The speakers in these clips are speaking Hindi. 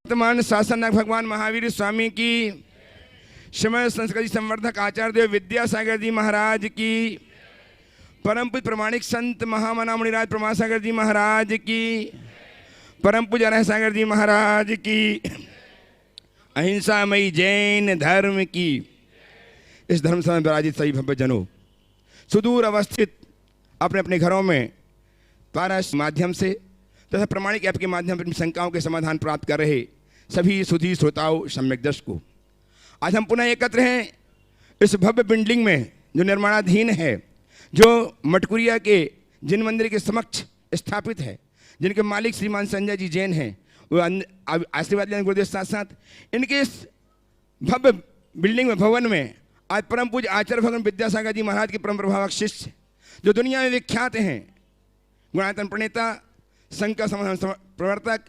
वर्तमान शासननायक भगवान महावीर स्वामी की, श्रीमद संस्कृति संवर्धक आचार्य देव विद्यासागर जी महाराज की, परम पूज्य प्रमाणिक संत महामना मुनिराज प्रमासागर जी महाराज की, परम पूज्य अरह सागर जी महाराज की, अहिंसामयी जैन धर्म की। इस धर्म सभा में विराजित सभी भव्य जनों, सुदूर अवस्थित अपने अपने घरों में पारस माध्यम से तथा प्रमाणिक ऐप के माध्यम से अपनी शंकाओं के समाधान प्राप्त कर रहे सभी सुधी श्रोताओं सम्यक दर्शकों, आज हम पुनः एकत्र हैं इस भव्य बिल्डिंग में जो निर्माणाधीन है, जो मटकुरिया के जिन मंदिर के समक्ष स्थापित है, जिनके मालिक श्रीमान संजय जी जैन हैं, वो आशीर्वाद लेने गुरुदेव साथ साथ इनके इस भव्य बिल्डिंग में भवन में आज परम पूज्य आचार्य भगवान विद्यासागर जी महाराज के परम प्रभावक शिष्य जो दुनिया में विख्यात हैं, गुणायतन प्रणेता, संकर समाधान प्रवर्तक,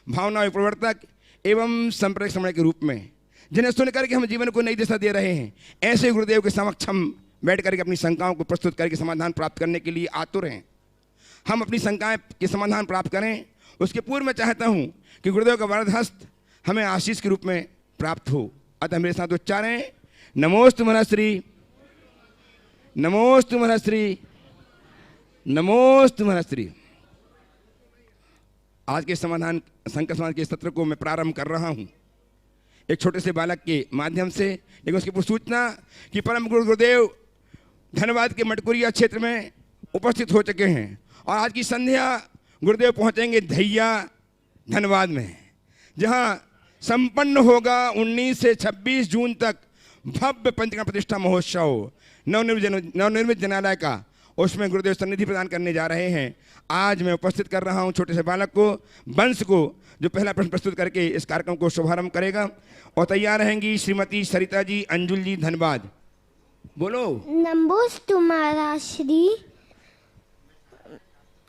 भावना प्रवर्तक एवं संप्रदाय समन्वय के रूप में, जिन्हें सुन करके हम जीवन को नई दिशा दे रहे हैं, ऐसे गुरुदेव के समक्ष हम बैठ करके अपनी शंकाओं को प्रस्तुत करके समाधान प्राप्त करने के लिए आतुर हैं। हम अपनी शंकाएं के समाधान प्राप्त करें, उसके पूर्व मैं चाहता हूं कि गुरुदेव का वरद हस्त हमें आशीष के रूप में प्राप्त हो। अतः मेरे साथ उच्चारें, नमोस्तु महर्षि, नमोस्तु महर्षि, नमोस्तु महर्षि। आज के समाधान संकर समाधान के सत्र को मैं प्रारंभ कर रहा हूं एक छोटे से बालक के माध्यम से, लेकिन उसकी पूर्व सूचना कि परम गुरुदेव धनबाद के मटकुरिया क्षेत्र में उपस्थित हो चुके हैं और आज की संध्या गुरुदेव पहुंचेंगे धैया धनबाद में, जहां संपन्न होगा 19 से 26 जून तक भव्य पंचकर्म प्रतिष्ठा महोत्सव नवनिर्मित जनालय का। उसमें गुरुदेव सन्निधि प्रदान करने जा रहे हैं। आज मैं उपस्थित कर रहा हूं छोटे से बालक को, वंश को, जो पहला प्रश्न प्रस्तुत करके इस कार्यक्रम को शुभारंभ करेगा। और तैयार रहेंगी श्रीमती सरिता जी अंजुल जी धनबाद। बोलो। नमोस्तु महाराश्री।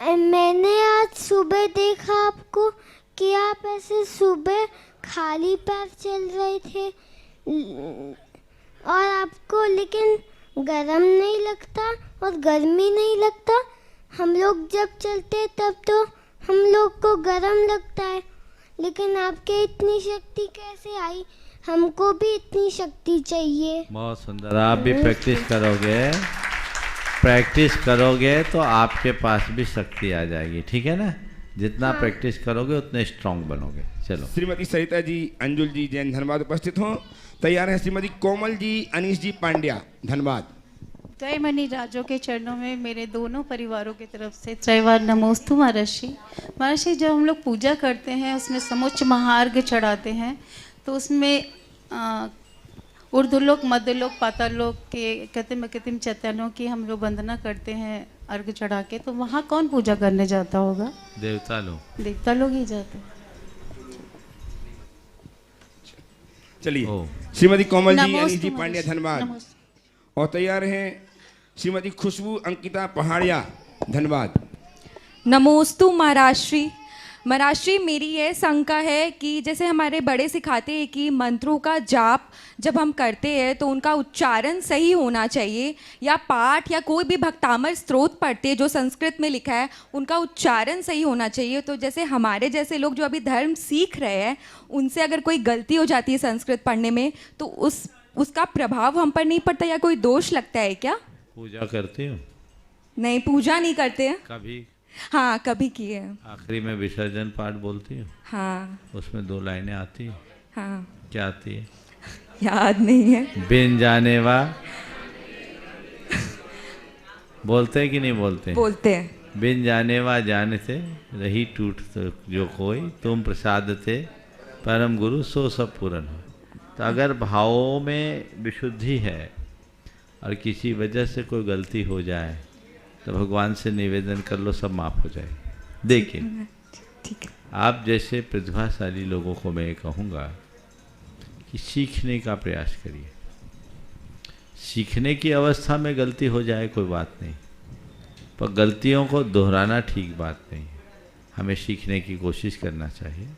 मैंने आज सुबह देखा आपको कि आप ऐसे सुबह खाली पैर चल रहे थे और आपको लेकिन गरम नहीं लगता और गर्मी नहीं लगता। हम लोग जब चलते तब तो हम लोग को गरम लगता है, लेकिन आपके इतनी शक्ति कैसे आई? हमको भी इतनी शक्ति चाहिए। बहुत सुंदर। आप भी प्रैक्टिस करोगे तो आपके पास भी शक्ति आ जाएगी, ठीक है ना? जितना प्रैक्टिस करोगे उतने स्ट्रांग बनोगे। चलो। श्रीमती सरिता जी अंजुल जी जैन धनबाद उपस्थित हो। तैयार है श्रीमती कोमल जी अनीश जी पांड्या धनबाद। त्रयमणि राजों के चरणों में मेरे दोनों परिवारों की तरफ से त्रयवार नमोस्तु महर्षि। महर्षि, जब हम लोग पूजा करते हैं उसमें समुच्च महार्घ चढ़ाते हैं, तो उसमें ऊर्ध्वलोक, मध्यलोक, पातालोक के कृतिम कृतिम चैतन्यों की हम लोग वंदना करते हैं अर्घ चढ़ा के। तो वहाँ कौन पूजा करने जाता होगा? देवता लोग। देवता लोग ही जाते हैं। चलिए, श्रीमती कोमल जी अनीश जी पांड्या धनबाद। और तैयार हैं श्रीमती खुशबू अंकिता पहाड़िया धनबाद। नमोस्तु महाराष्ट्री। महाराष्ट्री, मेरी यह शंका है कि जैसे हमारे बड़े सिखाते हैं कि मंत्रों का जाप जब हम करते हैं तो उनका उच्चारण सही होना चाहिए, या पाठ या कोई भी भक्तामर स्त्रोत पढ़ते हैं जो संस्कृत में लिखा है उनका उच्चारण सही होना चाहिए। तो जैसे हमारे जैसे लोग जो अभी धर्म सीख रहे हैं उनसे अगर कोई गलती हो जाती है संस्कृत पढ़ने में तो उसका प्रभाव हम पर नहीं पड़ता या कोई दोष लगता है क्या? पूजा करते हो? नहीं, पूजा नहीं करते हैं। कभी? हाँ, कभी किए। आखिरी में विसर्जन पाठ बोलती हो? हाँ। उसमें 2 लाइनें आती है। हाँ। क्या आती है? याद नहीं है। बिन जाने वा बोलते हैं कि नहीं बोलते? बोलते हैं। बिन जाने वा जानते रही टूट जो कोई, तुम प्रसाद थे परम गुरु सो सब पूरन हो। तो अगर भावों में विशुद्धि है और किसी वजह से कोई गलती हो जाए तो भगवान से निवेदन कर लो, सब माफ़ हो जाए। देखिए, ठीक है। आप जैसे प्रतिभाशाली लोगों को मैं कहूँगा कि सीखने का प्रयास करिए। सीखने की अवस्था में गलती हो जाए कोई बात नहीं, पर गलतियों को दोहराना ठीक बात नहीं है। हमें सीखने की कोशिश करना चाहिए।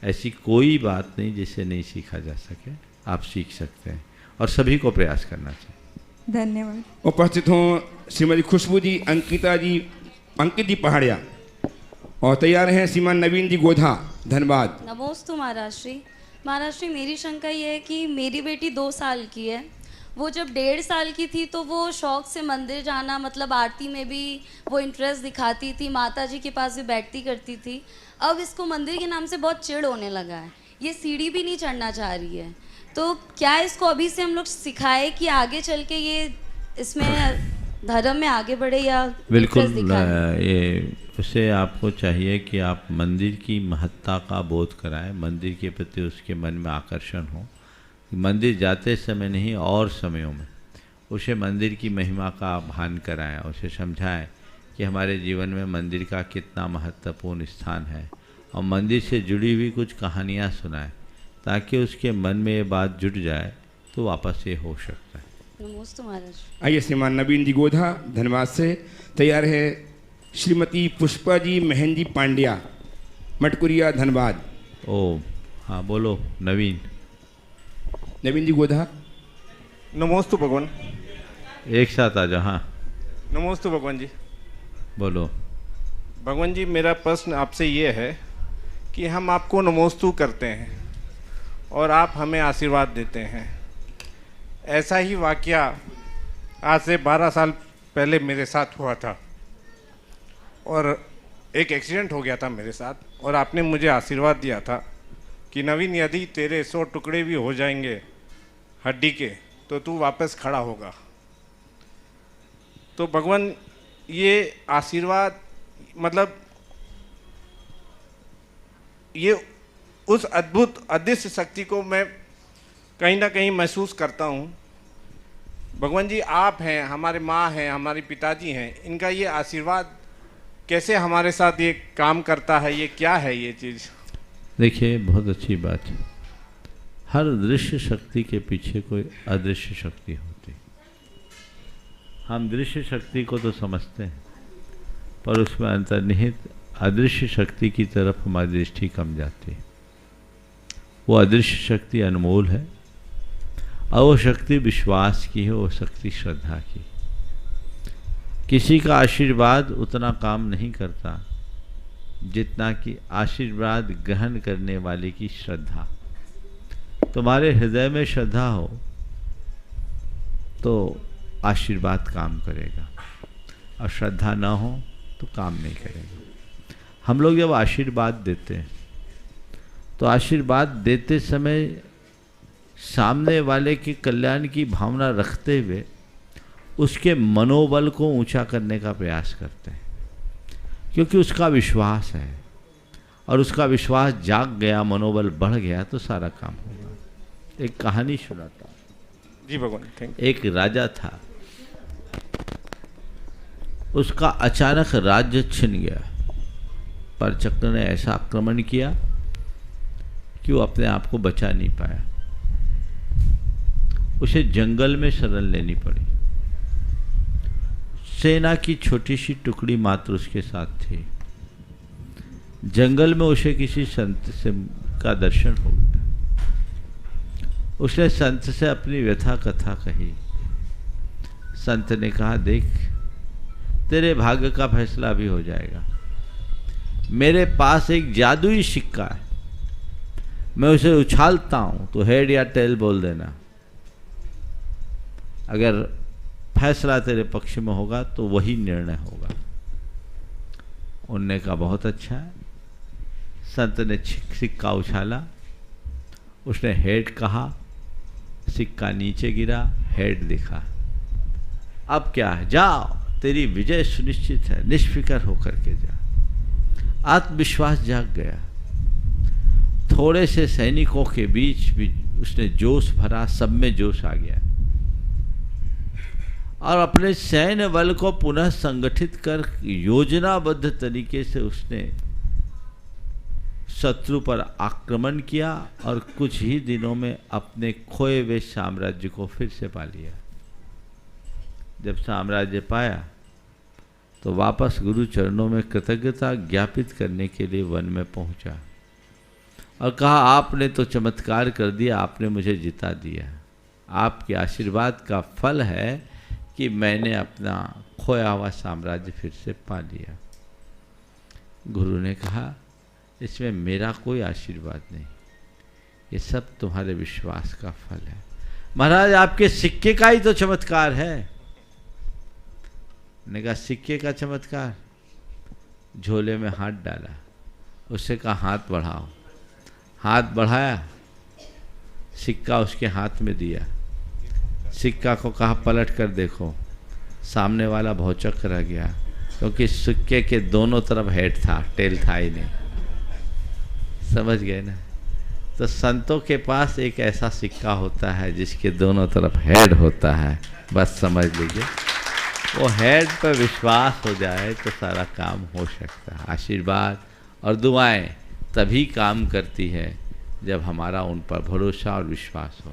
ऐसी कोई बात नहीं जिसे नहीं सीखा जा सके, आप सीख सकते हैं और सभी को प्रयास करना चाहिए। धन्यवाद। उपस्थित हों श्रीमती खुशबू जी अंकित जी पहाड़िया। और तैयार हैं श्रीमान नवीन जी गोधा धन्यवाद। नमोस्तु महाराज श्री। महाराज श्री, मेरी शंका ये है कि मेरी बेटी 2 साल की है। वो जब 1.5 साल की थी तो वो शौक से मंदिर जाना, मतलब आरती में भी वो इंटरेस्ट दिखाती थी, माता जी के पास भी बैठती करती थी। अब इसको मंदिर के नाम से बहुत चिढ़ होने लगा है, ये सीढ़ी भी नहीं चढ़ना चाह रही है। तो क्या इसको अभी से हम लोग सिखाए कि आगे चल के ये इसमें धर्म में आगे बढ़े या बिल्कुल interest दिखाए? ये उसे आपको चाहिए कि आप मंदिर की महत्ता का बोध कराएं, मंदिर के प्रति उसके मन में आकर्षण हो। मंदिर जाते समय नहीं और समयों में उसे मंदिर की महिमा का भान कराएं, उसे समझाएं कि हमारे जीवन में मंदिर का कितना महत्वपूर्ण स्थान है, और मंदिर से जुड़ी हुई कुछ कहानियाँ सुनाएं ताकि उसके मन में ये बात जुट जाए तो वापस ये हो सकता है। नमोस्तु महाराज। आइए श्रीमान नवीन जी गोधा धनबाद से तैयार है श्रीमती पुष्पा जी महन जी पांड्या मटकुरिया धनबाद। ओ हाँ बोलो नवीन। नवीन जी गोधा। नमोस्तु भगवान। एक साथ आ जाओ। हाँ नमोस्तु भगवान जी। बोलो। भगवान जी, मेरा प्रश्न आपसे ये है कि हम आपको नमोस्तु करते हैं और आप हमें आशीर्वाद देते हैं। ऐसा ही वाकया आज से 12 साल पहले मेरे साथ हुआ था और एक एक्सीडेंट हो गया था मेरे साथ, और आपने मुझे आशीर्वाद दिया था कि नवीन, यदि तेरे 100 टुकड़े भी हो जाएंगे हड्डी के तो तू वापस खड़ा होगा। तो भगवान, ये आशीर्वाद मतलब ये उस अद्भुत अदृश्य शक्ति को मैं कहीं ना कहीं महसूस करता हूँ। भगवान जी, आप हैं, हमारे माँ हैं, हमारे पिताजी हैं, इनका ये आशीर्वाद कैसे हमारे साथ ये काम करता है, ये क्या है ये चीज़? देखिए, बहुत अच्छी बात है। हर दृश्य शक्ति के पीछे कोई अदृश्य शक्ति होती है। हम दृश्य शक्ति को तो समझते हैं, पर उसमें अंतर्निहित अदृश्य शक्ति की तरफ हमारी दृष्टि कम जाती है। वो अदृश्य शक्ति अनमोल है, और वो शक्ति विश्वास की है, वो शक्ति श्रद्धा की। किसी का आशीर्वाद उतना काम नहीं करता जितना कि आशीर्वाद ग्रहण करने वाले की श्रद्धा। तुम्हारे हृदय में श्रद्धा हो तो आशीर्वाद काम करेगा, और श्रद्धा ना हो तो काम नहीं करेगा। हम लोग जब आशीर्वाद देते हैं तो आशीर्वाद देते समय सामने वाले के कल्याण की भावना रखते हुए उसके मनोबल को ऊंचा करने का प्रयास करते हैं, क्योंकि उसका विश्वास है, और उसका विश्वास जाग गया, मनोबल बढ़ गया तो सारा काम होगा। एक कहानी सुनाता हूं। जी भगवान, थैंक यू। एक राजा था, उसका अचानक राज्य छिन गया। पर चक्र ने ऐसा आक्रमण किया कि वो अपने आप को बचा नहीं पाया। उसे जंगल में शरण लेनी पड़ी। सेना की छोटी सी टुकड़ी मात्र उसके साथ थी। जंगल में उसे किसी संत से का दर्शन हो गया। उसने संत से अपनी व्यथा कथा कही। संत ने कहा, देख, तेरे भाग्य का फैसला भी हो जाएगा। मेरे पास एक जादुई सिक्का है, मैं उसे उछालता हूं तो हेड या टेल बोल देना। अगर फैसला तेरे पक्ष में होगा तो वही निर्णय होगा। उनने कहा, बहुत अच्छा है। संत ने सिक्का उछाला, उसने हेड कहा, सिक्का नीचे गिरा, हेड दिखा। अब क्या है, जाओ, तेरी विजय सुनिश्चित है, निष्फिकर होकर के जा। आत्मविश्वास जाग गया। थोड़े से सैनिकों के बीच भी उसने जोश भरा, सब में जोश आ गया, और अपने सैन्य बल को पुनः संगठित कर योजनाबद्ध तरीके से उसने शत्रु पर आक्रमण किया, और कुछ ही दिनों में अपने खोए हुए साम्राज्य को फिर से पा लिया। जब साम्राज्य पाया तो वापस गुरु चरणों में कृतज्ञता ज्ञापित करने के लिए वन में पहुंचा और कहा, आपने तो चमत्कार कर दिया, आपने मुझे जिता दिया। आपके आशीर्वाद का फल है कि मैंने अपना खोया हुआ साम्राज्य फिर से पा लिया। गुरु ने कहा, इसमें मेरा कोई आशीर्वाद नहीं, ये सब तुम्हारे विश्वास का फल है। महाराज आपके सिक्के का ही तो चमत्कार है। ने कहा सिक्के का चमत्कार? झोले में हाथ डाला, उससे कहा हाथ बढ़ाओ, हाथ बढ़ाया, सिक्का उसके हाथ में दिया, सिक्का को कहा पलट कर देखो, सामने वाला भौचक रह गया, क्योंकि सिक्के के दोनों तरफ हेड था, टेल था ही नहीं। समझ गए ना? तो संतों के पास एक ऐसा सिक्का होता है जिसके दोनों तरफ हेड होता है, बस समझ लीजिए। वो हेड पर विश्वास हो जाए तो सारा काम हो सकता है। आशीर्वाद और दुआएं तभी काम करती है जब हमारा उन पर भरोसा और विश्वास हो।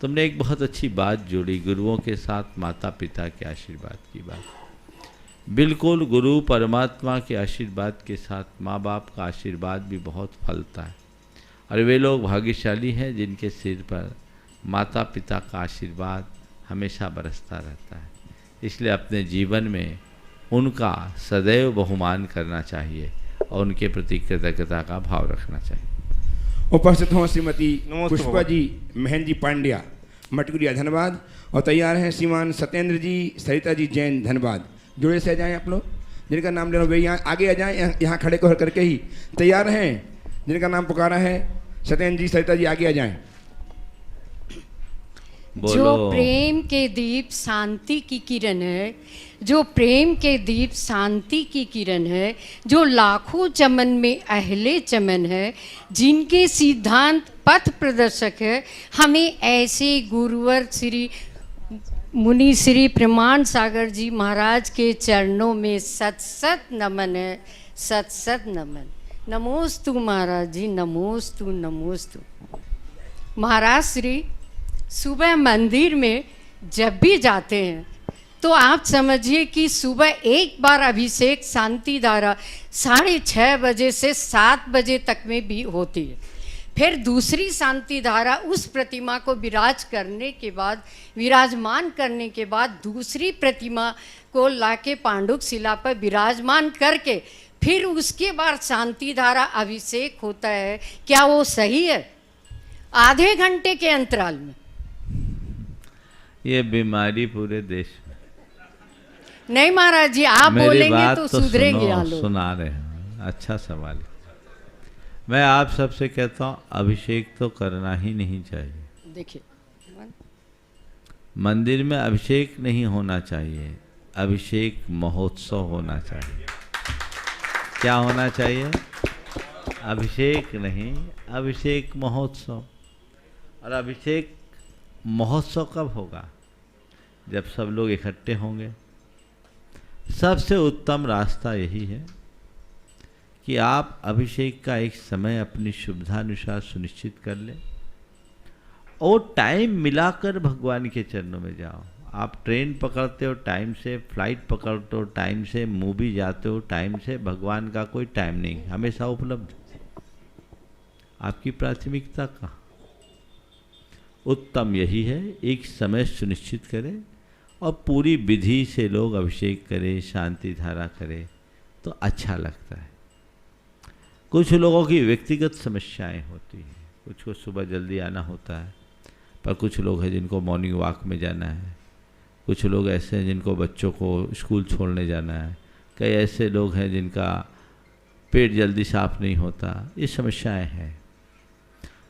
तुमने एक बहुत अच्छी बात जोड़ी, गुरुओं के साथ माता पिता के आशीर्वाद की बात। बिल्कुल, गुरु परमात्मा के आशीर्वाद के साथ माँ बाप का आशीर्वाद भी बहुत फलता है, और वे लोग भाग्यशाली हैं जिनके सिर पर माता पिता का आशीर्वाद हमेशा बरसता रहता है। इसलिए अपने जीवन में उनका सदैव बहुमान करना चाहिए और उनके प्रति कृतज्ञता का भाव रखना चाहिए। उपस्थित हों श्रीमती नमस्ते पुष्पा बाबा। जी महन जी पांड्या मटकुरिया धन्यवाद, और तैयार हैं श्रीमान सत्येंद्र जी सरिता जी जैन धन्यवाद। जुड़े से आ जाएं आप लोग, जिनका नाम ले रहा हूँ वे यहाँ आगे आ जाएं, यहाँ खड़े होकर करके ही तैयार हैं। जिनका नाम पुकारा है सत्येंद्र जी सरिता जी आगे आ जाएं। जो प्रेम के दीप शांति की किरण है, जो प्रेम के दीप शांति की किरण है, जो लाखों चमन में अहले चमन है, जिनके सिद्धांत पथ प्रदर्शक है, हमें ऐसे गुरुवर श्री मुनि श्री प्रमाण सागर जी महाराज के चरणों में सत सत नमन है, सत सत नमन। नमोस्तु महाराज जी, नमोस्तु नमोस्तु। महाराज श्री सुबह मंदिर में जब भी जाते हैं तो आप समझिए कि सुबह एक बार अभिषेक शांति धारा 6:30 बजे से 7 बजे तक में भी होती है। फिर दूसरी शांति धारा उस प्रतिमा को विराजमान करने के बाद दूसरी प्रतिमा को लाके पांडुक शिला पर विराजमान करके फिर उसके बाद शांति धारा अभिषेक होता है। क्या वो सही है? आधे घंटे के अंतराल में। ये बीमारी पूरे देश में। नहीं महाराज जी, आप मेरी बोलेंगे बात तो सुधरेंगे सुनो, आप लोग। सुना रहे हैं। अच्छा सवाल है। मैं आप सबसे कहता हूँ अभिषेक तो करना ही नहीं चाहिए। देखिए, मंदिर में अभिषेक नहीं होना चाहिए, अभिषेक महोत्सव होना चाहिए। क्या होना चाहिए? अभिषेक नहीं, अभिषेक महोत्सव। और अभिषेक महोत्सव कब होगा? जब सब लोग इकट्ठे होंगे। सबसे उत्तम रास्ता यही है कि आप अभिषेक का एक समय अपनी सुविधानुसार सुनिश्चित कर लें और टाइम मिलाकर भगवान के चरणों में जाओ। आप ट्रेन पकड़ते हो टाइम से, फ्लाइट पकड़ते हो टाइम से, मूवी जाते हो टाइम से, भगवान का कोई टाइम नहीं, हमेशा उपलब्ध। आपकी प्राथमिकता कहाँ? उत्तम यही है, एक समय सुनिश्चित करें और पूरी विधि से लोग अभिषेक करें, शांति धारा करें तो अच्छा लगता है। कुछ लोगों की व्यक्तिगत समस्याएं होती हैं, कुछ को सुबह जल्दी आना होता है, पर कुछ लोग हैं जिनको मॉर्निंग वॉक में जाना है, कुछ लोग ऐसे हैं जिनको बच्चों को स्कूल छोड़ने जाना है, कई ऐसे लोग हैं जिनका पेट जल्दी साफ नहीं होता। ये समस्याएं हैं।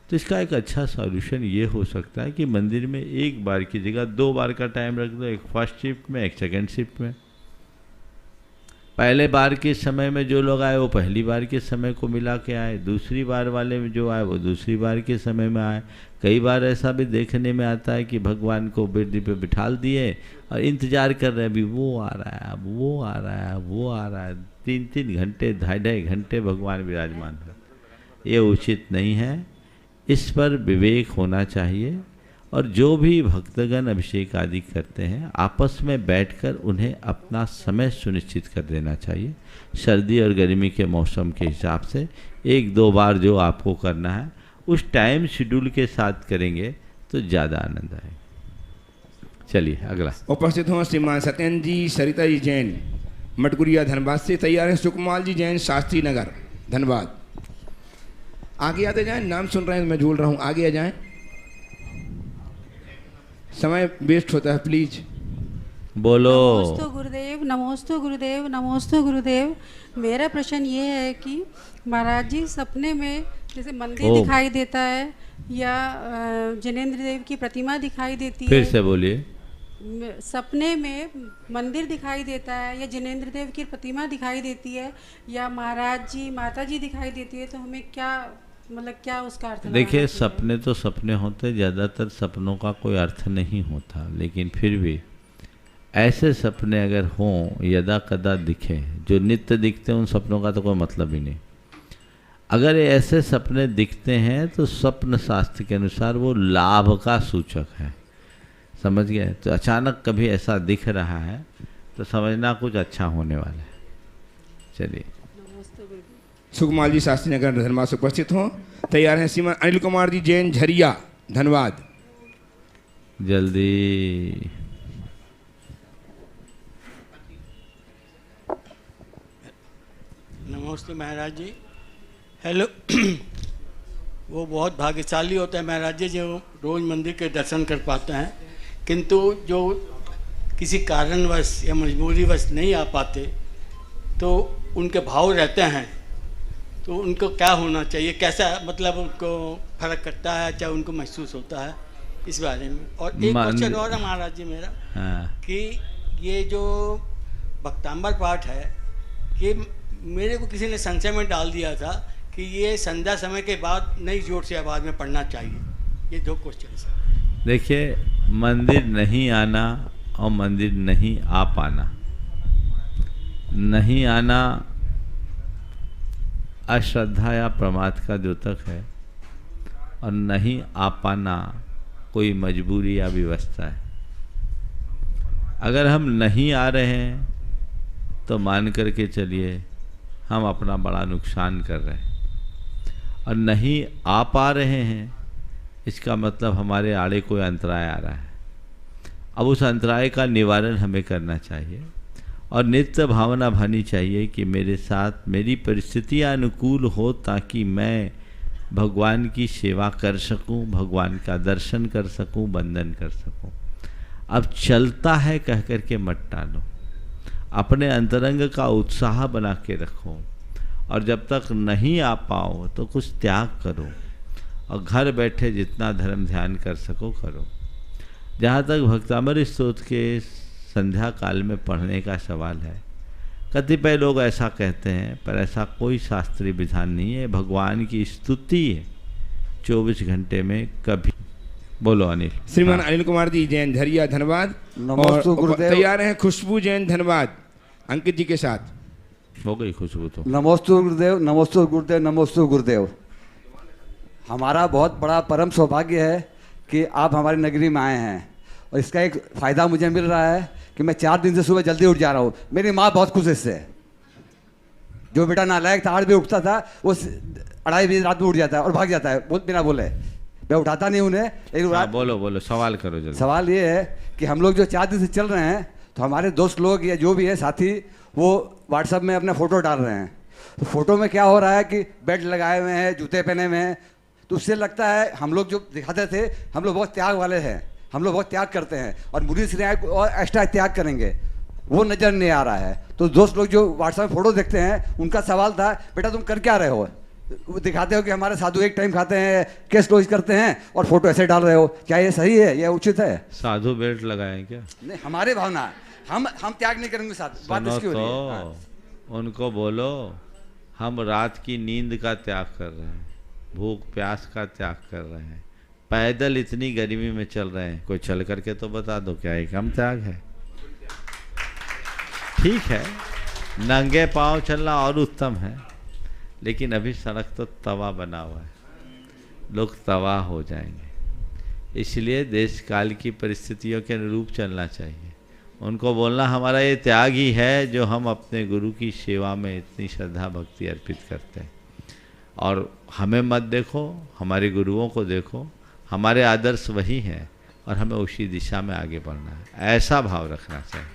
तो इसका एक अच्छा सॉल्यूशन ये हो सकता है कि मंदिर में एक बार की जगह 2 बार का टाइम रख दो, एक फर्स्ट शिफ्ट में, एक सेकंड शिफ्ट में। पहले बार के समय में जो लोग आए वो पहली बार के समय को मिला के आए, दूसरी बार वाले में जो आए वो दूसरी बार के समय में आए। कई बार ऐसा भी देखने में आता है कि भगवान को बेदी पे बिठाल दिए और इंतजार कर रहे हैं, अभी वो आ रहा है, अब वो आ रहा है, वो आ रहा है। 3-3 घंटे, 2.5 घंटे भगवान विराजमान है। ये उचित नहीं है। इस पर विवेक होना चाहिए। और जो भी भक्तगण अभिषेक आदि करते हैं आपस में बैठकर उन्हें अपना समय सुनिश्चित कर देना चाहिए। सर्दी और गर्मी के मौसम के हिसाब से 1-2 बार जो आपको करना है उस टाइम शेड्यूल के साथ करेंगे तो ज़्यादा आनंद आएगा। चलिए अगला। उपस्थित हों श्रीमान सत्येंद्र जी सरिता जी जैन मटकुरिया धनबाद से। तैयार हैं सुकुमार जी जैन शास्त्री नगर धनबाद। आगे आते जाएं, नाम सुन रहे हैं मैं झूल रहा हूँ, आगे आ जाएं, समय वेस्ट होता है, प्लीज बोलो। नमोस्तु गुरुदेव, नमोस्तु गुरुदेव, नमोस्तु गुरुदेव। मेरा प्रश्न ये है कि महाराज जी सपने में जैसे मंदिर दिखाई देता है या जिनेंद्र देव की प्रतिमा दिखाई देती है, फिर से बोलिए। सपने में मंदिर दिखाई देता है या जिनेंद्र देव की प्रतिमा दिखाई देती है या महाराज जी माता जी दिखाई देती है, तो हमें क्या मतलब क्या उसका अर्थ लगाना देखिए, चाहिए? सपने तो सपने होते, ज़्यादातर सपनों का कोई अर्थ नहीं होता, लेकिन फिर भी ऐसे सपने अगर हों, यदा कदा दिखे, जो नित्य दिखते हैं, उन सपनों का तो कोई मतलब ही नहीं। अगर ऐसे सपने दिखते हैं तो स्वप्न शास्त्र के अनुसार वो लाभ का सूचक है, समझ गए? तो अचानक कभी ऐसा दिख रहा है तो समझना कुछ अच्छा होने वाला है। चलिए, सुकुमार जी शास्त्री नगर धनबाद से उपस्थित हों। तैयार हैं श्रीमान अनिल कुमार जी जैन झरिया धनबाद। जल्दी। नमस्ते महाराज जी। हेलो। वो बहुत भाग्यशाली होता है महाराज जी जो रोज़ मंदिर के दर्शन कर पाते हैं, किंतु जो किसी कारणवश या मजबूरीवश नहीं आ पाते तो उनके भाव रहते हैं, तो उनको क्या होना चाहिए, कैसा मतलब उनको फर्क करता है, चाहे उनको महसूस होता है, इस बारे में। और एक क्वेश्चन और है महाराज जी मेरा, कि ये जो भक्तांबर पाठ है कि मेरे को किसी ने संशय में डाल दिया था कि ये संध्या समय के बाद नई जोर से आवाज़ में पढ़ना चाहिए। ये दो क्वेश्चन है। देखिए, मंदिर नहीं आना और मंदिर नहीं आ पाना, नहीं आना अश्रद्धा या प्रमाद का द्योतक है, और नहीं आ पाना कोई मजबूरी या व्यवस्था है। अगर हम नहीं आ रहे हैं तो मान करके चलिए हम अपना बड़ा नुकसान कर रहे हैं, और नहीं आ पा रहे हैं इसका मतलब हमारे आड़े कोई अंतराय आ रहा है। अब उस अंतराय का निवारण हमें करना चाहिए, और नित्य भावना भानी चाहिए कि मेरे साथ मेरी परिस्थितियाँ अनुकूल हो, ताकि मैं भगवान की सेवा कर सकूं, भगवान का दर्शन कर सकूं, वंदन कर सकूं। अब चलता है कह कर के मत टालो, अपने अंतरंग का उत्साह बना के रखो, और जब तक नहीं आ पाओ तो कुछ त्याग करो, और घर बैठे जितना धर्म ध्यान कर सको करो। जहाँ तक भक्तामृत स्तोत्र के संध्या काल में पढ़ने का सवाल है, कतिपय लोग ऐसा कहते हैं, पर ऐसा कोई शास्त्रीय विधान नहीं है। भगवान की स्तुति है 24 घंटे में कभी। बोलो अनिल। श्रीमान अनिल कुमार जी जैन झरिया धनबाद। नमस्ते और गुरुदेव। तैयार हैं खुशबू जैन धनबाद अंकित जी के साथ। हो गई खुशबू तो। नमोस्तु गुरुदेव, नमोस्तु गुरुदेव, नमोस्तु गुरुदेव। हमारा बहुत बड़ा परम सौभाग्य है कि आप हमारी नगरी में आए हैं, और इसका एक फ़ायदा मुझे मिल रहा है कि मैं 4 दिन से सुबह जल्दी उठ जा रहा हूँ। मेरी माँ बहुत खुश है इससे। जो बेटा नालायक था 8 बजे उठता था, वो 2:30 बजे रात में उठ जाता है और भाग जाता है बिना बोले। मैं उठाता नहीं उन्हें, लेकिन बोलो बोलो, सवाल करो जल्दी। सवाल ये है कि हम लोग जो 4 दिन से चल रहे हैं, तो हमारे दोस्त लोग या जो भी है साथी, वो व्हाट्सएप में अपना फ़ोटो डाल रहे हैं। तो फोटो में क्या हो रहा है कि बेल्ट लगाए हुए हैं, जूते पहने हुए हैं, तो उससे लगता है हम लोग जो दिखाते थे, हम लोग बहुत त्याग वाले हैं, हम लोग बहुत त्याग करते हैं, और मुरीद श्री और एक्स्ट्रा त्याग करेंगे, वो नज़र नहीं आ रहा है। तो दोस्त लोग जो व्हाट्सएप में फ़ोटो देखते हैं, उनका सवाल था, बेटा तुम कर क्या रहे हो? वो दिखाते हो कि हमारे साधु एक टाइम खाते हैं, केस क्लोज करते हैं, और फोटो ऐसे डाल रहे हो, क्या ये सही है, यह उचित है? साधु बेल्ट लगाए क्या? नहीं, हमारे भावना है, हम त्याग नहीं करेंगे साथ। बात इसकी हो रही है। हाँ। उनको बोलो हम रात की नींद का त्याग कर रहे हैं, भूख प्यास का त्याग कर रहे हैं, पैदल इतनी गर्मी में चल रहे हैं, कोई चल करके तो बता दो, क्या एक हम त्याग है? ठीक है, नंगे पाँव चलना और उत्तम है, लेकिन अभी सड़क तो तवा बना हुआ है, लोग तबाह हो जाएंगे। इसलिए देश काल की परिस्थितियों के अनुरूप चलना चाहिए। उनको बोलना हमारा ये त्याग ही है जो हम अपने गुरु की सेवा में इतनी श्रद्धा भक्ति अर्पित करते हैं। और हमें मत देखो, हमारे गुरुओं को देखो, हमारे आदर्श वही हैं और हमें उसी दिशा में आगे बढ़ना है, ऐसा भाव रखना चाहिए।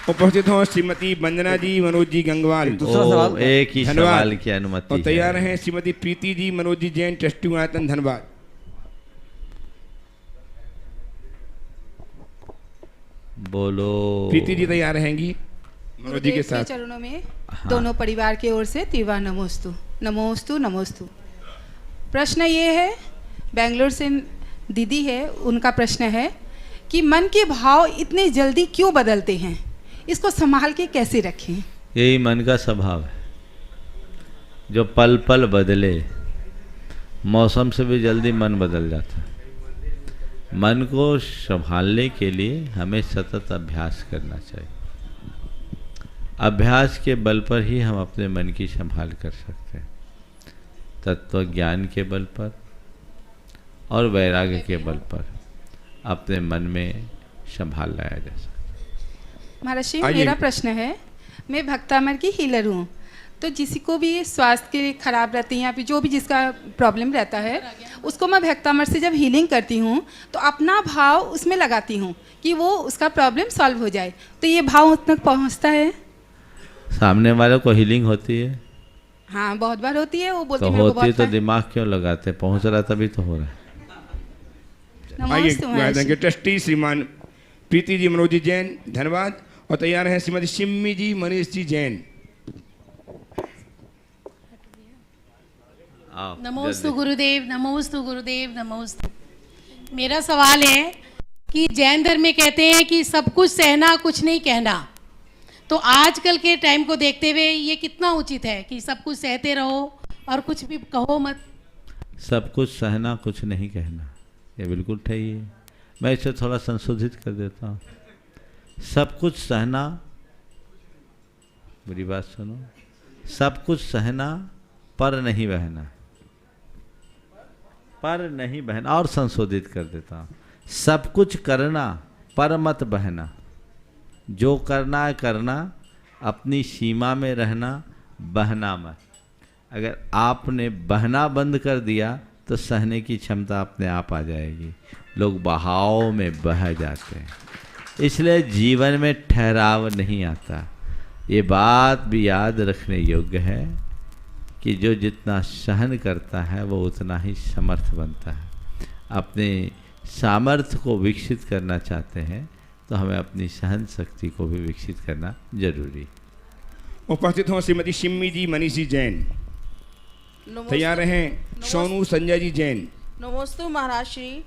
उपस्थित हो श्रीमती वंदना जी मनोज जी गंगवाल। दूसरा सवाल एक ही धन्यवाद। सवाल की अनुमति और तैयार है। हैं श्रीमती प्रीति जी मनोज जी जैन ट्रस्टी आयतन धनबाद। बोलो। प्रीति जी तैयार रहेंगी मनोज जी के साथ। चरणों में दोनों परिवार की ओर से तीव्र नमोस्तु नमोस्तु नमोस्तु। प्रश्न ये है, बेंगलोर से दीदी है, उनका प्रश्न है कि मन के भाव इतने जल्दी क्यों बदलते हैं, इसको संभाल के कैसे रखें? यही मन का स्वभाव है जो पल पल बदले। मौसम से भी जल्दी मन बदल जाता है। मन को संभालने के लिए हमें सतत अभ्यास करना चाहिए। अभ्यास के बल पर ही हम अपने मन की संभाल कर सकते हैं। तत्व ज्ञान के बल पर और वैराग्य के बल पर अपने मन में संभाल लाया जा सकता। महर्षि, मेरा प्रश्न है, मैं भक्तामर की हीलर हूँ, तो जिसी को भी स्वास्थ्य के खराब रहते हैं या फिर जो भी जिसका प्रॉब्लम रहता है, उसको मैं भक्तामर से जब हीलिंग करती हूँ तो अपना भाव उसमें लगाती हूँ कि वो उसका प्रॉब्लम सॉल्व हो जाए। तो ये भाव उस तक पहुँचता है? सामने वालों को हीलिंग होती है? हाँ, बहुत बार होती है। वो बोलते तो हैं होती है तो दिमाग क्यों लगाते? पहुँच रहा तभी तो हो रहा है। आइए ट्रस्टी श्रीमान प्रीति जी मनोज जी जैन धन्यवाद। और तैयार हैं श्रीमती शिम्मी जी मनीष जी जैन। नमोस्तु गुरुदेव, नमोस्तु गुरुदेव, नमोस्तु। मेरा सवाल है कि जैन धर्म में कहते हैं कि सब कुछ सहना कुछ नहीं कहना, तो आजकल के टाइम को देखते हुए ये कितना उचित है कि सब कुछ सहते रहो और कुछ भी कहो मत? सब कुछ सहना कुछ नहीं कहना, ये बिल्कुल सही है। मैं इसे थोड़ा संशोधित कर देता हूँ। सब कुछ सहना, बुरी बात सुनो, सब कुछ सहना पर नहीं बहना, पर नहीं बहना। और संशोधित कर देता हूँ, सब कुछ करना पर मत बहना। जो करना है करना, अपनी सीमा में रहना, बहना मत। अगर आपने बहना बंद कर दिया तो सहने की क्षमता अपने आप आ जाएगी। लोग बहाव में बह जाते हैं, इसलिए जीवन में ठहराव नहीं आता। ये बात भी याद रखने योग्य है कि जो जितना सहन करता है वो उतना ही समर्थ बनता है। अपने सामर्थ्य को विकसित करना चाहते हैं तो हमें अपनी सहन शक्ति को भी विकसित करना जरूरी। उपस्थित हों श्रीमती शिम्मी जी मनीष जी जैन। तैयार हैं सोनू संजय जी जैन। नमोस्तु महाराज श्री।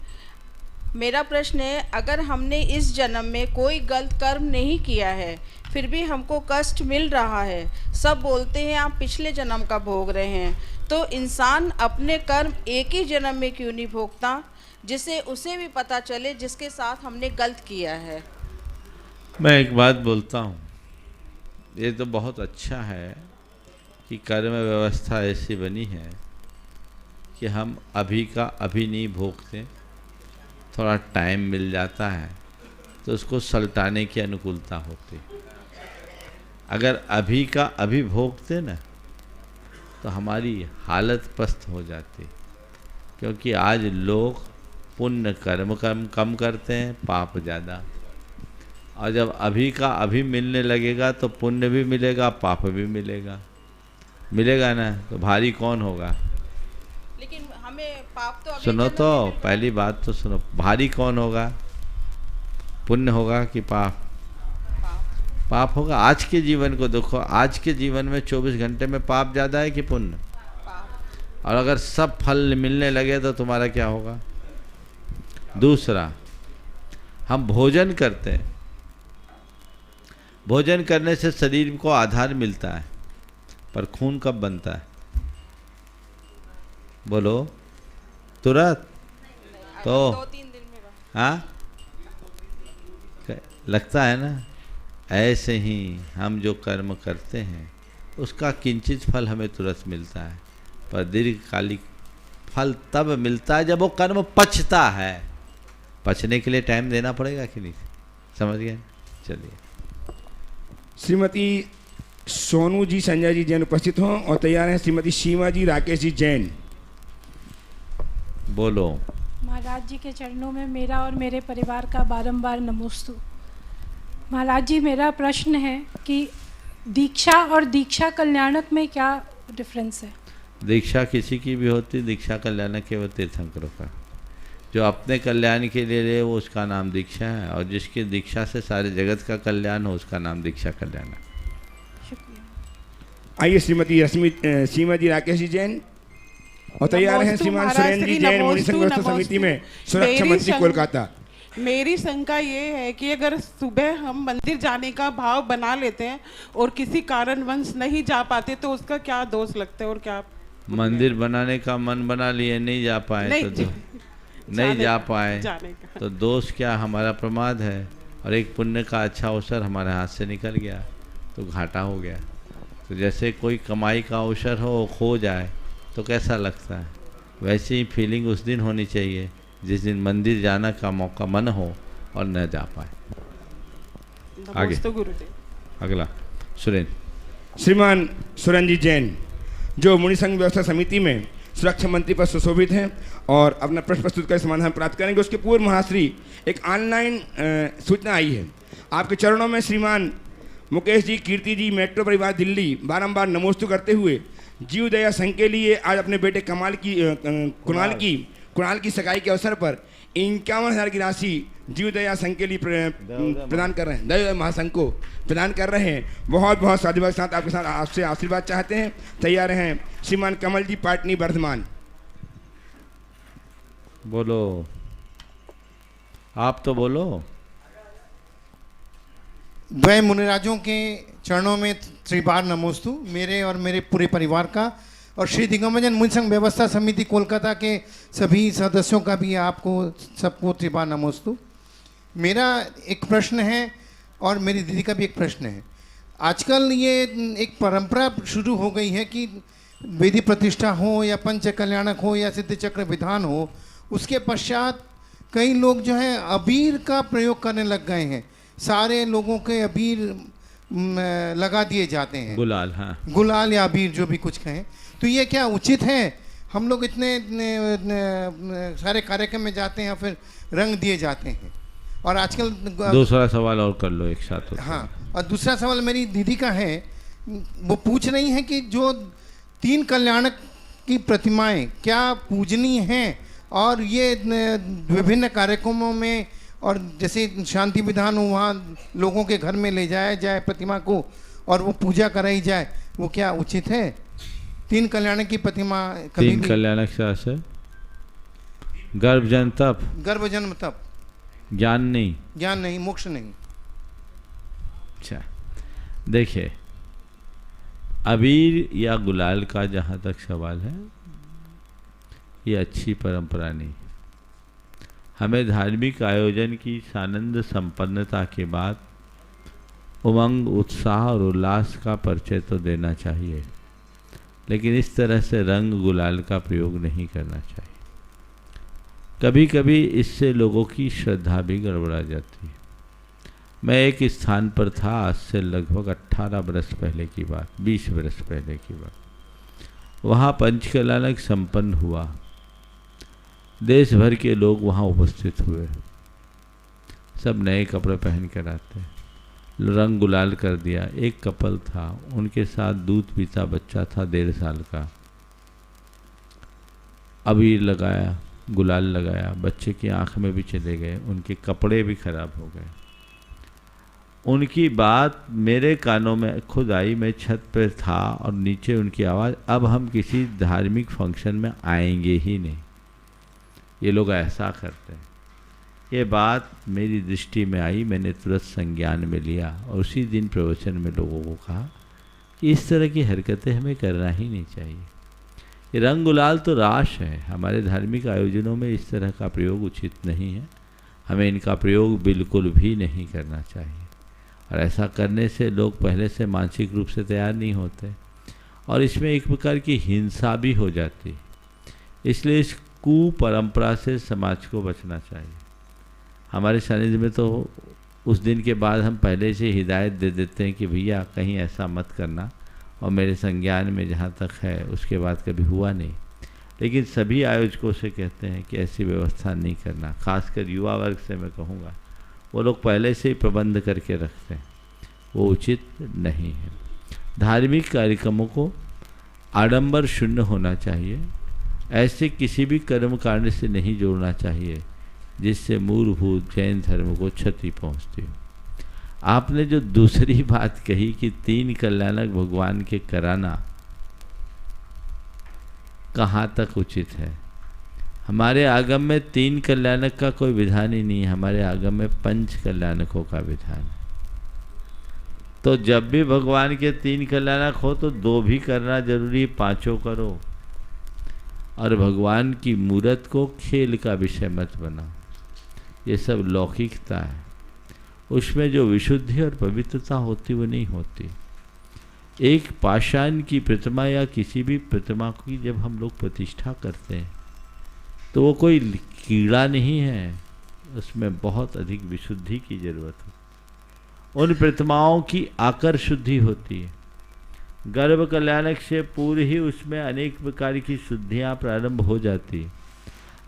मेरा प्रश्न है, अगर हमने इस जन्म में कोई गलत कर्म नहीं किया है फिर भी हमको कष्ट मिल रहा है, सब बोलते हैं आप पिछले जन्म का भोग रहे हैं, तो इंसान अपने कर्म एक ही जन्म में क्यों नहीं भोगता, जिससे उसे भी पता चले जिसके साथ हमने गलत किया है? मैं एक बात बोलता हूँ, ये तो बहुत अच्छा है कि कर्म व्यवस्था ऐसी बनी है कि हम अभी का अभी नहीं भोगते, थोड़ा टाइम मिल जाता है तो उसको सलटाने की अनुकूलता होती। अगर अभी का अभी भोगते ना तो हमारी हालत पस्त हो जाती, क्योंकि आज लोग पुण्य कर्म कम करते हैं, पाप ज़्यादा। और जब अभी का अभी मिलने लगेगा तो पुण्य भी मिलेगा, पाप भी मिलेगा, मिलेगा ना, तो भारी कौन होगा? लेकिन हमें पाप तो सुनो तो, पहली बात तो सुनो, भारी कौन होगा? पुण्य होगा कि पाप? पाप होगा। आज के जीवन को देखो, आज के जीवन में 24 घंटे में पाप ज़्यादा है कि पुण्य? और अगर सब फल मिलने लगे तो तुम्हारा क्या होगा? दूसरा, हम भोजन करते हैं, भोजन करने से शरीर को आधार मिलता है, पर खून कब बनता है? बोलो, तुरंत? तो 2-3 दिन में। हाँ, लगता है ना। ऐसे ही हम जो कर्म करते हैं उसका किंचित फल हमें तुरंत मिलता है, पर दीर्घकालिक फल तब मिलता है जब वो कर्म पचता है। पचने के लिए टाइम देना पड़ेगा कि नहीं? समझ गए? चलिए। श्रीमती सोनू जी संजय जी जैन उपस्थित हों और तैयार हैं श्रीमती सीमा जी राकेश जी जैन। बोलो। महाराज जी के चरणों में मेरा और मेरे परिवार का बारंबार नमोस्तु। महाराज जी, मेरा प्रश्न है कि दीक्षा और दीक्षा कल्याणक में क्या डिफरेंस है? दीक्षा किसी की भी होती, दीक्षा कल्याणक केवल तीर्थंकरों का। जो अपने कल्याण के लिए ले वो उसका नाम दीक्षा है, और जिसकी दीक्षा से सारे जगत का कल्याण हो उसका नाम दीक्षा कल्याण है। आइए श्रीमती राकेश जी जैन, और तैयार हैं श्रीमान सुरेंद्र जी जैन, मुनि संघ व्यवस्था समिति में सुरक्षा मंत्री कोलकाता। मेरी शंका ये है कि अगर सुबह हम मंदिर जाने का भाव बना लेते हैं और किसी कारणवश नहीं जा पाते तो उसका क्या दोष लगता है और क्या? मंदिर बनाने का मन बना लिए, नहीं जा पाए नहीं जा पाए तो दोष क्या? हमारा प्रमाद है, और एक पुण्य का अच्छा अवसर हमारे हाथ से निकल गया तो घाटा हो गया। तो जैसे कोई कमाई का अवसर हो, खो जाए तो कैसा लगता है, वैसे ही फीलिंग उस दिन होनी चाहिए जिस दिन मंदिर जाना का मौका मन हो और न जा पाए। आगे अगला सुरेंद्र। श्रीमान सुरेंद्र जी जैन, जो मुनि संघ व्यवस्था समिति में सुरक्षा मंत्री पर सुशोभित हैं और अपना प्रश्न प्रस्तुत कर समाधान प्राप्त करेंगे। उसके पूर्व महाश्री एक ऑनलाइन सूचना आई है आपके चरणों में। श्रीमान मुकेश जी, कीर्ति जी, मेट्रो परिवार दिल्ली बारंबार नमोस्तु करते हुए जीव दया संघ के लिए आज अपने बेटे कुणाल की सगाई के अवसर पर 51,000 की राशि जीव दया संघ के लिए प्रदान कर रहे हैं, दया महासंघ को प्रदान कर रहे हैं। बहुत बहुत साधुवाद के साथ आपके साथ आपसे आशीर्वाद चाहते हैं। तैयार हैं श्रीमान कमल जी, पाटनी वर्धमान। बोलो, आप तो बोलो। द्वय मुनिराजों के चरणों में त्रिबार नमोस्तु, मेरे और मेरे पूरे परिवार का, और श्री दिग्विजय मुनि संघ व्यवस्था समिति कोलकाता के सभी सदस्यों का भी आपको सबको त्रिबार नमोस्तु। मेरा एक प्रश्न है और मेरी दीदी का भी एक प्रश्न है। आजकल ये एक परंपरा शुरू हो गई है कि वेदी प्रतिष्ठा हो या पंच कल्याणक हो या सिद्ध चक्र विधान हो, उसके पश्चात कई लोग जो हैं अबीर का प्रयोग करने लग गए हैं। सारे लोगों के अबीर लगा दिए जाते हैं, गुलाल, हाँ, गुलाल या अबीर जो भी कुछ कहें। तो ये क्या उचित है? हम लोग इतने सारे कार्यक्रम में जाते हैं फिर रंग दिए जाते हैं। और आजकल दूसरा सवाल और कर लो एक साथ। हाँ, और दूसरा सवाल मेरी दीदी का है, वो पूछ रही हैं कि जो 3 कल्याणक की प्रतिमाएं क्या पूजनीय हैं, और ये विभिन्न कार्यक्रमों में और जैसे शांति विधान हो वहाँ लोगों के घर में ले जाया जाए प्रतिमा को और वो पूजा कराई जाए, वो क्या उचित है? 3 कल्याणक की प्रतिमा कभी 3 कल्याणक से गर्भ जन्म तप, गर्भ जन्म तप, ज्ञान नहीं, मोक्ष नहीं। अच्छा, देखिए, अबीर या गुलाल का जहाँ तक सवाल है, ये अच्छी परंपरा नहीं। हमें धार्मिक आयोजन की सानंद संपन्नता के बाद उमंग, उत्साह और उल्लास का परिचय तो देना चाहिए, लेकिन इस तरह से रंग गुलाल का प्रयोग नहीं करना चाहिए। कभी कभी इससे लोगों की श्रद्धा भी गड़बड़ा जाती है। मैं एक स्थान पर था, आज से लगभग 18 बरस पहले की बात, 20 बरस पहले की बात। वहाँ पंचकल्याणक संपन्न हुआ, देश भर के लोग वहाँ उपस्थित हुए, सब नए कपड़े पहन कर आते, रंग गुलाल कर दिया। एक कपल था, उनके साथ दूध पीता बच्चा था 1.5 साल का, अबीर लगाया, गुलाल लगाया, बच्चे की आंख में भी चले गए, उनके कपड़े भी खराब हो गए। उनकी बात मेरे कानों में खुद आई, मैं छत पर था और नीचे उनकी आवाज़, अब हम किसी धार्मिक फंक्शन में आएंगे ही नहीं, ये लोग ऐसा करते हैं। ये बात मेरी दृष्टि में आई, मैंने तुरंत संज्ञान में लिया और उसी दिन प्रवचन में लोगों को कहा कि इस तरह की हरकतें हमें करना ही नहीं चाहिए। ये रंग गुलाल तो राश है, हमारे धार्मिक आयोजनों में इस तरह का प्रयोग उचित नहीं है, हमें इनका प्रयोग बिल्कुल भी नहीं करना चाहिए। और ऐसा करने से लोग पहले से मानसिक रूप से तैयार नहीं होते और इसमें एक प्रकार की हिंसा भी हो जाती है। इसलिए इस कुपरंपरा से समाज को बचना चाहिए। हमारे सानिध्य में तो उस दिन के बाद हम पहले से हिदायत दे देते हैं कि भैया कहीं ऐसा मत करना, और मेरे संज्ञान में जहाँ तक है उसके बाद कभी हुआ नहीं। लेकिन सभी आयोजकों से कहते हैं कि ऐसी व्यवस्था नहीं करना, खासकर युवा वर्ग से मैं कहूँगा, वो लोग पहले से ही प्रबंध करके रखते हैं, वो उचित नहीं है। धार्मिक कार्यक्रमों को आडंबर शून्य होना चाहिए, ऐसे किसी भी कर्म कांड से नहीं जोड़ना चाहिए जिससे मूलभूत जैन धर्म को क्षति पहुंचती हो। आपने जो दूसरी बात कही कि 3 कल्याणक भगवान के कराना, कहाँ तक उचित है? हमारे आगम में 3 कल्याणक का कोई विधान ही नहीं है, हमारे आगम में 5 कल्याणकों का विधान है। तो जब भी भगवान के 3 कल्याणक हो तो 2 भी करना जरूरी, 5 करो। और भगवान की मूर्त को खेल का विषय मत बनाओ, ये सब लौकिकता है। उसमें जो विशुद्धि और पवित्रता होती वो नहीं होती। एक पाषाण की प्रतिमा या किसी भी प्रतिमा की जब हम लोग प्रतिष्ठा करते हैं तो वो कोई कीड़ा नहीं है, उसमें बहुत अधिक विशुद्धि की जरूरत है। उन प्रतिमाओं की आकर शुद्धि होती है। गर्भ कल्याणक से पूर्व ही उसमें अनेक प्रकार की शुद्धियाँ प्रारंभ हो जाती है।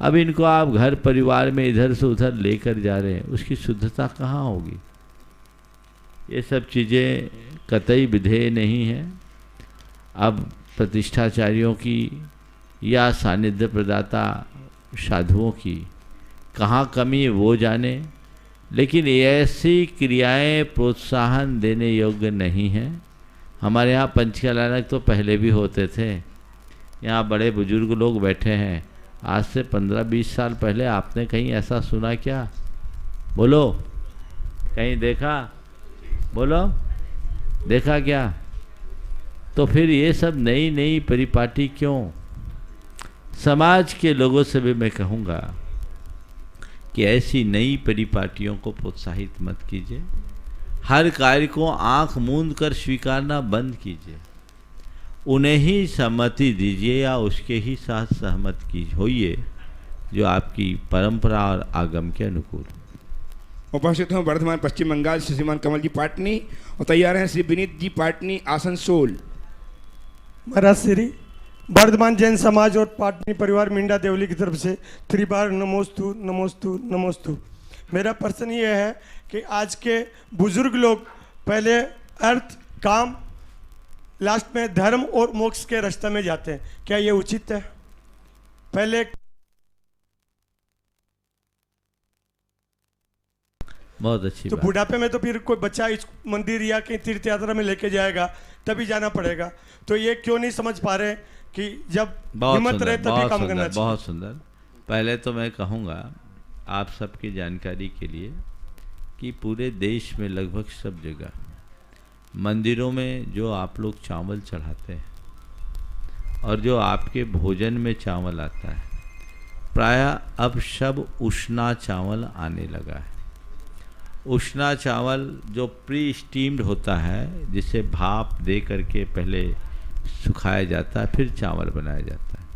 अब इनको आप घर परिवार में इधर से उधर लेकर जा रहे हैं, उसकी शुद्धता कहाँ होगी? ये सब चीज़ें कतई विधेय नहीं है। अब प्रतिष्ठाचार्यों की या सानिध्य प्रदाता साधुओं की कहाँ कमी है वो जाने, लेकिन ऐसी क्रियाएं प्रोत्साहन देने योग्य नहीं है। हमारे यहाँ पंचकल्याणक तो पहले भी होते थे, यहाँ बड़े बुजुर्ग लोग बैठे हैं। आज से 15-20 साल पहले आपने कहीं ऐसा सुना क्या? बोलो, कहीं देखा? बोलो, देखा क्या? तो फिर ये सब नई नई परिपाटी क्यों? समाज के लोगों से भी मैं कहूँगा कि ऐसी नई परिपाटियों को प्रोत्साहित मत कीजिए। हर कार्य को आंख मूंद कर स्वीकारना बंद कीजिए। उन्हें ही सहमति दीजिए या उसके ही साथ सहमत की होइए जो आपकी परंपरा और आगम के अनुकूल। उपस्थित हूँ वर्धमान पश्चिम बंगाल से श्रीमान कमल जी पाटनी और तैयार हैं श्री विनीत जी पाटनी आसनसोल। महाराज श्री वर्धमान जैन समाज और पाटनी परिवार मिंडा देवली की तरफ से 3 बार नमोस्तु नमोस्तु नमोस्तु। मेरा प्रश्न ये है कि आज के बुजुर्ग लोग पहले अर्थ काम लास्ट में धर्म और मोक्ष के रास्ते में जाते हैं, क्या ये उचित है? पहले बहुत अच्छी तो बात। बुढ़ापे में तो फिर कोई बच्चा इस मंदिर या कहीं तीर्थ यात्रा में लेके जाएगा तभी जाना पड़ेगा, तो ये क्यों नहीं समझ पा रहे कि जब हिम्मत रहे तभी काम करना चाहिए? बहुत सुंदर। पहले तो मैं कहूँगा आप सबकी जानकारी के लिए कि पूरे देश में लगभग सब जगह मंदिरों में जो आप लोग चावल चढ़ाते हैं और जो आपके भोजन में चावल आता है, प्रायः अब सब उष्णा चावल आने लगा है। उष्णा चावल जो प्री स्टीम्ड होता है, जिसे भाप दे करके पहले सुखाया जाता है फिर चावल बनाया जाता है,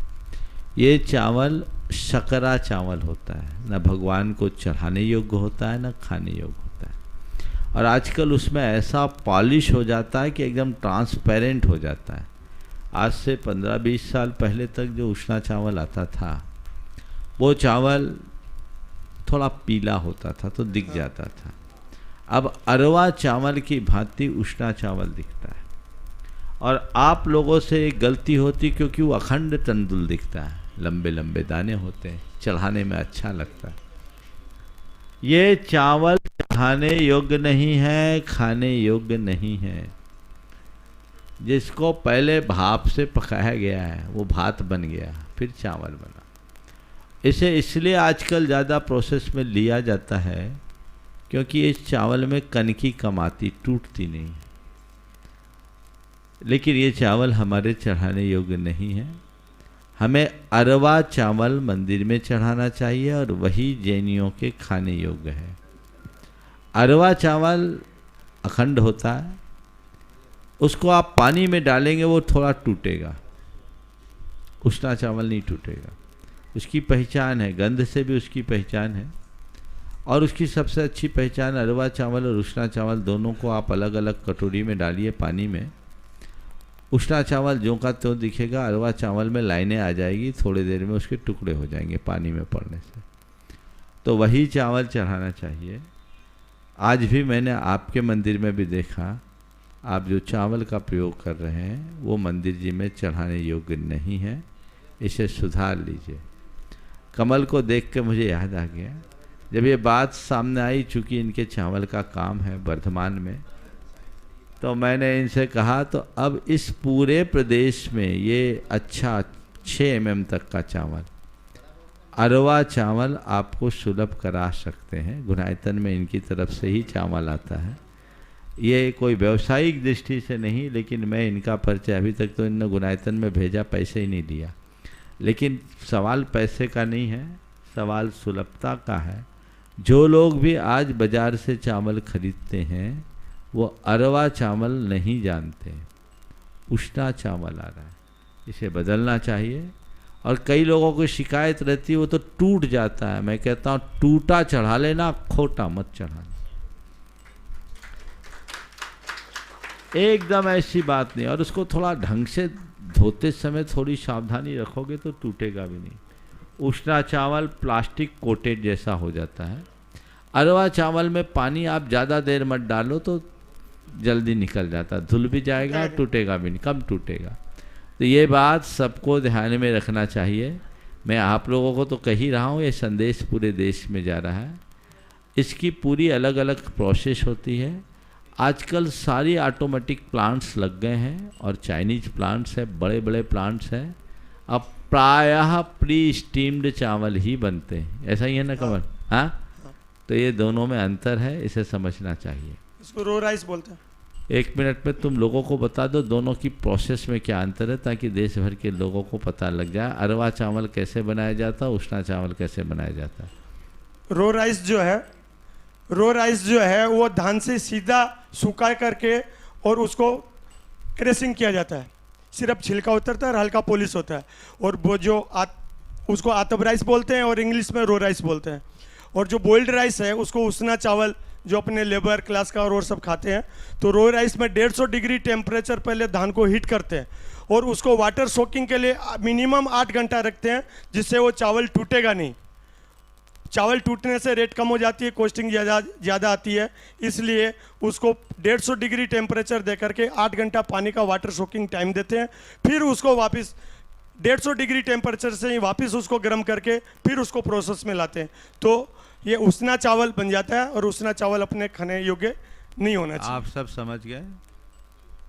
ये चावल शकरा चावल होता है, न भगवान को चढ़ाने योग्य होता है न खाने योग्य होता है। और आजकल उसमें ऐसा पॉलिश हो जाता है कि एकदम ट्रांसपेरेंट हो जाता है। आज से 15-20 साल पहले तक जो उष्णा चावल आता था वो चावल थोड़ा पीला होता था तो दिख जाता था। अब अरवा चावल की भांति उष्णा चावल दिखता है। और आप लोगों से एक गलती होती क्योंकि वो अखंड तंदुल दिखता है, लंबे लंबे दाने होते हैं, चढ़ाने में अच्छा लगता है। ये चावल चढ़ाने योग्य नहीं है, खाने योग्य नहीं है। जिसको पहले भाप से पकाया गया है वो भात बन गया फिर चावल बना। इसे इसलिए आजकल ज़्यादा प्रोसेस में लिया जाता है क्योंकि इस चावल में कनकी कम आती, टूटती नहीं। लेकिन ये चावल हमारे चढ़ाने योग्य नहीं है। हमें अरवा चावल मंदिर में चढ़ाना चाहिए और वही जैनियों के खाने योग्य है। अरवा चावल अखंड होता है, उसको आप पानी में डालेंगे वो थोड़ा टूटेगा, उष्णा चावल नहीं टूटेगा। उसकी पहचान है, गंध से भी उसकी पहचान है। और उसकी सबसे अच्छी पहचान अरवा चावल और उष्णा चावल दोनों को आप अलग अलग कटोरी में डालिए पानी में। उष्णा चावल ज्यों का त्यों दिखेगा, अरवा चावल में लाइनें आ जाएगी, थोड़ी देर में उसके टुकड़े हो जाएंगे पानी में पड़ने से। तो वही चावल चढ़ाना चाहिए। आज भी मैंने आपके मंदिर में भी देखा, आप जो चावल का प्रयोग कर रहे हैं वो मंदिर जी में चढ़ाने योग्य नहीं है, इसे सुधार लीजिए। कमल को देख के मुझे याद आ गया, जब ये बात सामने आई, चूँकि इनके चावल का काम है वर्धमान में, तो मैंने इनसे कहा तो अब इस पूरे प्रदेश में ये अच्छा 6 mm तक का चावल, अरवा चावल आपको सुलभ करा सकते हैं। गुनायतन में इनकी तरफ से ही चावल आता है। ये कोई व्यावसायिक दृष्टि से नहीं, लेकिन मैं इनका परिचय, अभी तक तो इन्होंने गुनायतन में भेजा, पैसे ही नहीं दिया। लेकिन सवाल पैसे का नहीं है, सवाल सुलभता का है। जो लोग भी आज बाज़ार से चावल खरीदते हैं वो अरवा चावल नहीं जानते, उष्णा चावल आ रहा है, इसे बदलना चाहिए। और कई लोगों को शिकायत रहती है वो तो टूट जाता है, मैं कहता हूँ टूटा चढ़ा लेना, खोटा मत चढ़ाना। एकदम ऐसी बात नहीं, और उसको थोड़ा ढंग से धोते समय थोड़ी सावधानी रखोगे तो टूटेगा भी नहीं। उष्णा चावल प्लास्टिक कोटेड जैसा हो जाता है। अरवा चावल में पानी आप ज़्यादा देर मत डालो तो जल्दी निकल जाता, धुल भी जाएगा, टूटेगा भी नहीं, कम टूटेगा। तो ये बात सबको ध्यान में रखना चाहिए। मैं आप लोगों को तो कह ही रहा हूँ, ये संदेश पूरे देश में जा रहा है। इसकी पूरी अलग अलग प्रोसेस होती है। आजकल सारी ऑटोमेटिक प्लांट्स लग गए हैं और चाइनीज प्लांट्स है, बड़े बड़े प्लांट्स हैं। अब प्रायः प्री स्टीम्ड चावल ही बनते हैं, ऐसा ही है ना कमल? हाँ, तो ये दोनों में अंतर है, इसे समझना चाहिए। इसको रो राइस बोलते हैं। 1 मिनट में तुम लोगों को बता दो दोनों की प्रोसेस में क्या अंतर है, ताकि देश भर के लोगों को पता लग जाए अरवा चावल कैसे बनाया जाता है, उष्णा चावल कैसे बनाया जाता है। रो राइस जो है वो धान से सीधा सुखा करके और उसको क्रेसिंग किया जाता है, सिर्फ छिलका उतरता है और हल्का पॉलिश होता है। और वो जो उसको आतप राइस बोलते हैं और इंग्लिश में रो राइस बोलते हैं। और जो बॉइल्ड राइस है उसको उष्णा चावल जो अपने लेबर क्लास का और सब खाते हैं। तो रो राइस में 150 डिग्री टेम्परेचर पहले धान को हीट करते हैं और उसको वाटर सोकिंग के लिए मिनिमम 8 घंटा रखते हैं, जिससे वो चावल टूटेगा नहीं। चावल टूटने से रेट कम हो जाती है, कॉस्टिंग ज़्यादा आती है, इसलिए उसको 150 डिग्री टेम्परेचर दे करके 8 घंटा पानी का वाटर सोकिंग टाइम देते हैं। फिर उसको वापस 150 डिग्री टेम्परेचर से ही वापस उसको गर्म करके फिर उसको प्रोसेस में लाते हैं। तो ये उष्णा चावल बन जाता है और उष्णा चावल अपने खाने योग्य नहीं होना चाहिए। आप सब समझ गए।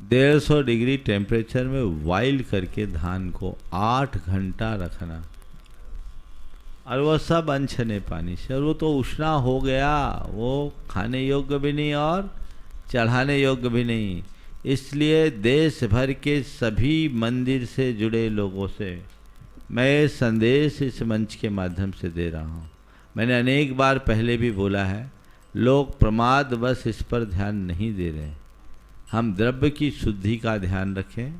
150 डिग्री टेम्परेचर में बॉइल करके धान को 8 घंटा रखना, और वो सब अनछने पानी से, और वो तो उष्णा हो गया, वो खाने योग्य भी नहीं और चढ़ाने योग्य भी नहीं। इसलिए देश भर के सभी मंदिर से जुड़े लोगों से मैं संदेश इस मंच के माध्यम से दे रहा हूँ। मैंने अनेक बार पहले भी बोला है, लोग प्रमाद बस इस पर ध्यान नहीं दे रहे। हम द्रव्य की शुद्धि का ध्यान रखें।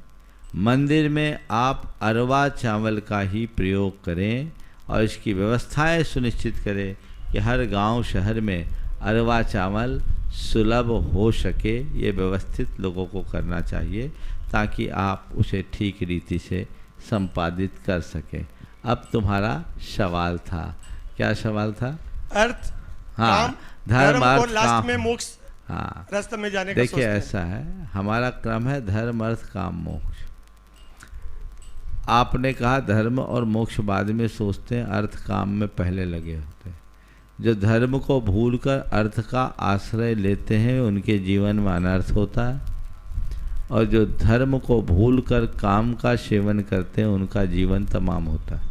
मंदिर में आप अरवा चावल का ही प्रयोग करें और इसकी व्यवस्थाएं सुनिश्चित करें कि हर गांव शहर में अरवा चावल सुलभ हो सके। ये व्यवस्थित लोगों को करना चाहिए ताकि आप उसे ठीक रीति से संपादित कर सकें। अब तुम्हारा सवाल था, क्या सवाल था? अर्थ, हाँ, काम, धर्म, अर्थ, और लास्ट काम। में मोक्ष, हाँ, रास्ते में जाने का देखिए सोचते हैं। ऐसा है, हमारा क्रम है धर्म, अर्थ, काम, मोक्ष। आपने कहा धर्म और मोक्ष बाद में सोचते हैं, अर्थ काम में पहले लगे होते हैं। जो धर्म को भूलकर अर्थ का आश्रय लेते हैं उनके जीवन में अनर्थ होता है, और जो धर्म को भूलकर काम का सेवन करते हैं उनका जीवन तमाम होता है।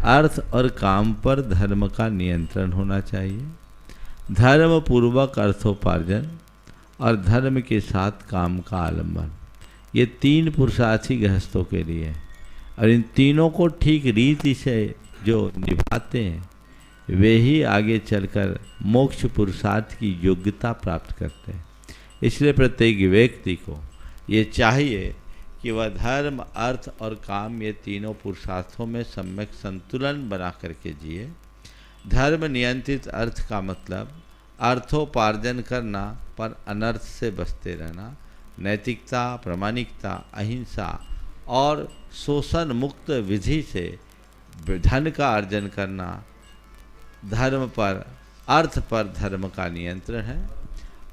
अर्थ और काम पर धर्म का नियंत्रण होना चाहिए। धर्म पूर्वक अर्थोपार्जन और धर्म के साथ काम का आलंबन, ये 3 पुरुषार्थी गृहस्थों के लिए है। और इन तीनों को ठीक रीति से जो निभाते हैं वे ही आगे चलकर मोक्ष पुरुषार्थ की योग्यता प्राप्त करते हैं। इसलिए प्रत्येक व्यक्ति को ये चाहिए कि वह धर्म, अर्थ और काम, ये तीनों पुरुषार्थों में सम्यक संतुलन बना करके जिए। धर्म नियंत्रित अर्थ का मतलब अर्थोपार्जन करना पर अनर्थ से बचते रहना, नैतिकता, प्रामाणिकता, अहिंसा और शोषण मुक्त विधि से धन का अर्जन करना, धर्म पर अर्थ पर धर्म का नियंत्रण है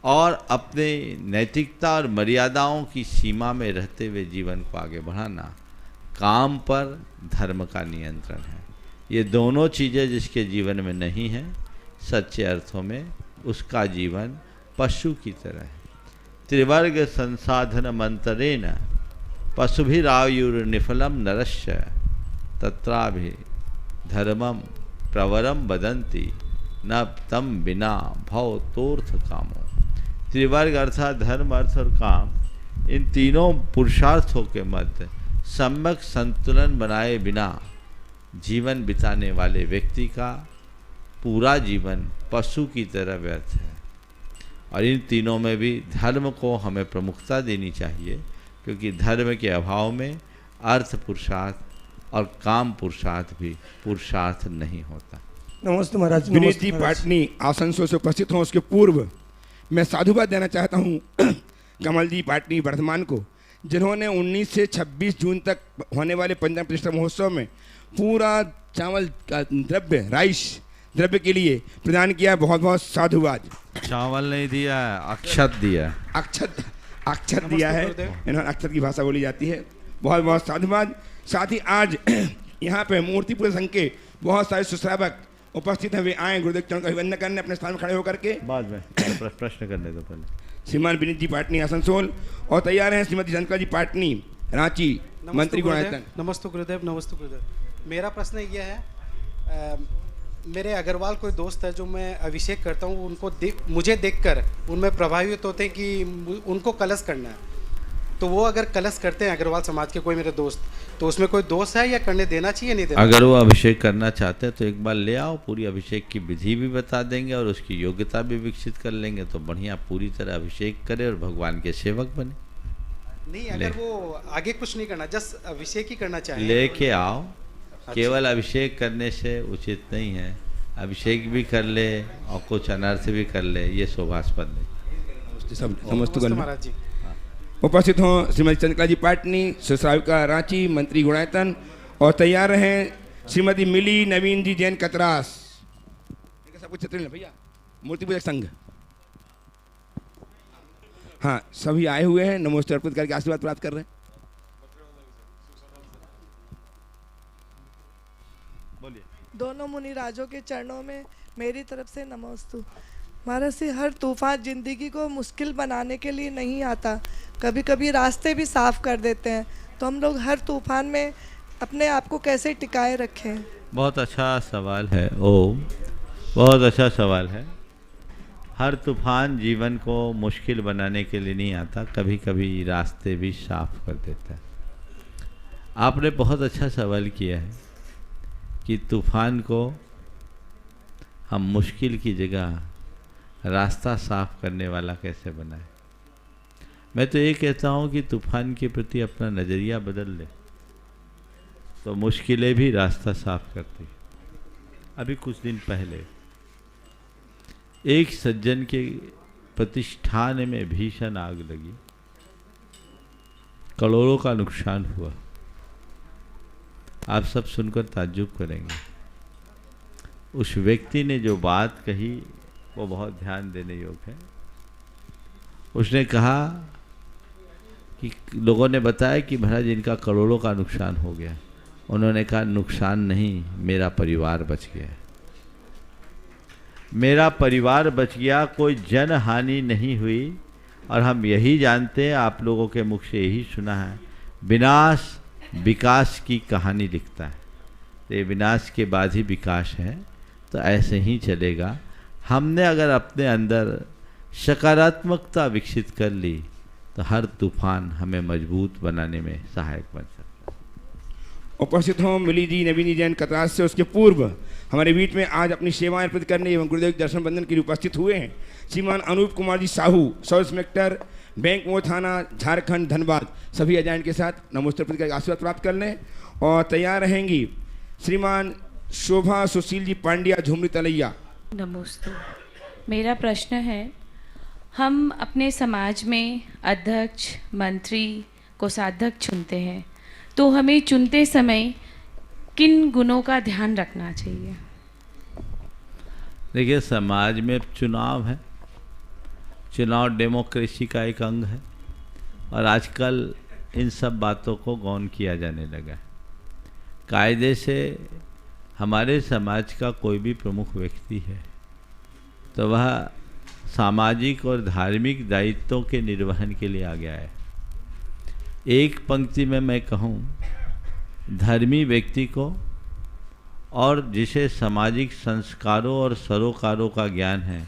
और अपने नैतिकता और मर्यादाओं की सीमा में रहते हुए जीवन को आगे बढ़ाना काम पर धर्म का नियंत्रण है। ये दोनों चीज़ें जिसके जीवन में नहीं हैं, सच्चे अर्थों में उसका जीवन पशु की तरह है। त्रिवर्ग संसाधन मंत्रेण पशुभिरायुर्निफलम नरस्य तत्राभि धर्मम प्रवरम वदन्ति न तम बिना भव तोर्थ कामो। त्रिवर्ग अर्थात धर्म, अर्थ और काम, इन तीनों पुरुषार्थों के मध्य सम्यक संतुलन बनाए बिना जीवन बिताने वाले व्यक्ति का पूरा जीवन पशु की तरह व्यर्थ है। और इन तीनों में भी धर्म को हमें प्रमुखता देनी चाहिए, क्योंकि धर्म के अभाव में अर्थ पुरुषार्थ और काम पुरुषार्थ भी पुरुषार्थ नहीं होता। नमस्ते महाराज। विनीत जी पाटनी आसनसोल से उपस्थित हों, उसके पूर्व मैं साधुवाद देना चाहता हूँ कमल जी पाटनी वर्धमान को, जिन्होंने 19 से 26 जून तक होने वाले पंजाब प्रतिष्ठा महोत्सव में पूरा चावल का द्रव्य, राइस द्रव्य के लिए प्रदान किया। बहुत बहुत साधुवाद। चावल नहीं दिया, अक्षत दिया। अक्षत दिया है, इन्होंने अक्षत की भाषा बोली जाती है। बहुत बहुत साधुवाद। साथ ही आज यहाँ पे मूर्तिपुर संघ के बहुत सारे सुश्रावक उपस्थित हैं, वे आए गुरुदेव चरण का अभिवंदन करने अपने स्थान में खड़े होकर के। बाद में प्रश्न करने दो पहले। श्रीमान विनीत जी पाटनी आसनसोल और तैयार हैं श्रीमती जनका जी पाटनी रांची, मंत्री गुणायतन। नमस्ते गुरुदेव। नमस्ते गुरुदेव। मेरा प्रश्न ये है, मेरे अग्रवाल कोई दोस्त है जो मैं अभिषेक करता हूँ, उनको मुझे देखकर उनमें प्रभावित होते हैं कि उनको कलश करना है, तो वो अगर कलश करते हैं अग्रवाल समाज के कोई मेरे दोस्त, तो उसमें कोई दोष है या करने देना चाहिए नहीं देना? अगर वो अभिषेक करना चाहते हैं तो एक बार ले आओ, पूरी अभिषेक की विधि भी बता देंगे और उसकी योग्यता भी विकसित कर लेंगे, तो बढ़िया पूरी तरह अभिषेक करे और भगवान के सेवक बने। नहीं, अगर वो आगे कुछ नहीं करना, जस्ट अभिषेक ही करना चाहिए, लेके आओ। केवल अभिषेक करने से उचित नहीं है, अभिषेक भी कर ले और कुछ अनर्थ भी कर ले, ये शोभास्पद नहीं। समस्त महाराज जी उपस्थित हों श्रीमती चंद्रिका जी पाटनी, सुश्राविका रांची, मंत्री गुणायतन और तैयार रहें श्रीमती मिली नवीन जी जैन कतरास। सब कुछ चित्र भैया, मूर्ति पूजक संघ। हाँ, सभी आए हुए हैं, नमोस्ते अर्पित करके आशीर्वाद प्राप्त कर रहे हैं। बोलिए। दोनों मुनि राजों के चरणों में मेरी तरफ से नमोस्तु। महाराज से हर तूफान जिंदगी को मुश्किल बनाने के लिए नहीं आता, कभी कभी रास्ते भी साफ कर देते हैं, तो हम लोग हर तूफान में अपने आप को कैसे टिकाए रखें? बहुत अच्छा सवाल है ओम, बहुत अच्छा सवाल है। हर तूफान जीवन को मुश्किल बनाने के लिए नहीं आता, कभी कभी रास्ते भी साफ कर देता है। आपने बहुत अच्छा सवाल किया है कि तूफान को हम मुश्किल की जगह रास्ता साफ करने वाला कैसे बनाए। मैं तो ये कहता हूँ कि तूफान के प्रति अपना नज़रिया बदल ले तो मुश्किलें भी रास्ता साफ करती। अभी कुछ दिन पहले एक सज्जन के प्रतिष्ठान में भीषण आग लगी, करोड़ों का नुकसान हुआ। आप सब सुनकर ताज्जुब करेंगे। उस व्यक्ति ने जो बात कही वो बहुत ध्यान देने योग्य है। उसने कहा कि लोगों ने बताया कि महाराज इनका करोड़ों का नुकसान हो गया। उन्होंने कहा नुकसान नहीं, मेरा परिवार बच गया, मेरा परिवार बच गया, कोई जन हानि नहीं हुई। और हम यही जानते हैं, आप लोगों के मुख से यही सुना है, विनाश विकास की कहानी लिखता है। तो ये विनाश के बाद ही विकास है, तो ऐसे ही चलेगा। हमने अगर अपने अंदर सकारात्मकता विकसित कर ली तो हर तूफान हमें मजबूत बनाने में सहायक बन सकता है। उपस्थित हों मिली जी नवीन जी जैन कतरास से। उसके पूर्व हमारे बीच में आज अपनी सेवाएं अर्पित करने एवं गुरुदेव दर्शन बंदन के लिए उपस्थित हुए हैं श्रीमान Anoop Kumar ji Sahu, sub inspector, bank मोड़ थाना, झारखंड, धनबाद। सभी एजेंट के साथ नमोस्ते अर्पित करके आशीर्वाद प्राप्त कर लें। और तैयार रहेंगी श्रीमान शोभा सुशील जी पांड्या, झुमरी तलैया। नमोस्तु। मेरा प्रश्न है, हम अपने समाज में अध्यक्ष, मंत्री, कोषाध्यक्ष चुनते हैं, तो हमें चुनते समय किन गुणों का ध्यान रखना चाहिए? देखिए, समाज में चुनाव है, चुनाव डेमोक्रेसी का एक अंग है, और आजकल इन सब बातों को गौन किया जाने लगा है। कायदे से हमारे समाज का कोई भी प्रमुख व्यक्ति है तो वह सामाजिक और धार्मिक दायित्वों के निर्वहन के लिए आ गया है। एक पंक्ति में मैं कहूँ, धर्मी व्यक्ति को और जिसे सामाजिक संस्कारों और सरोकारों का ज्ञान है,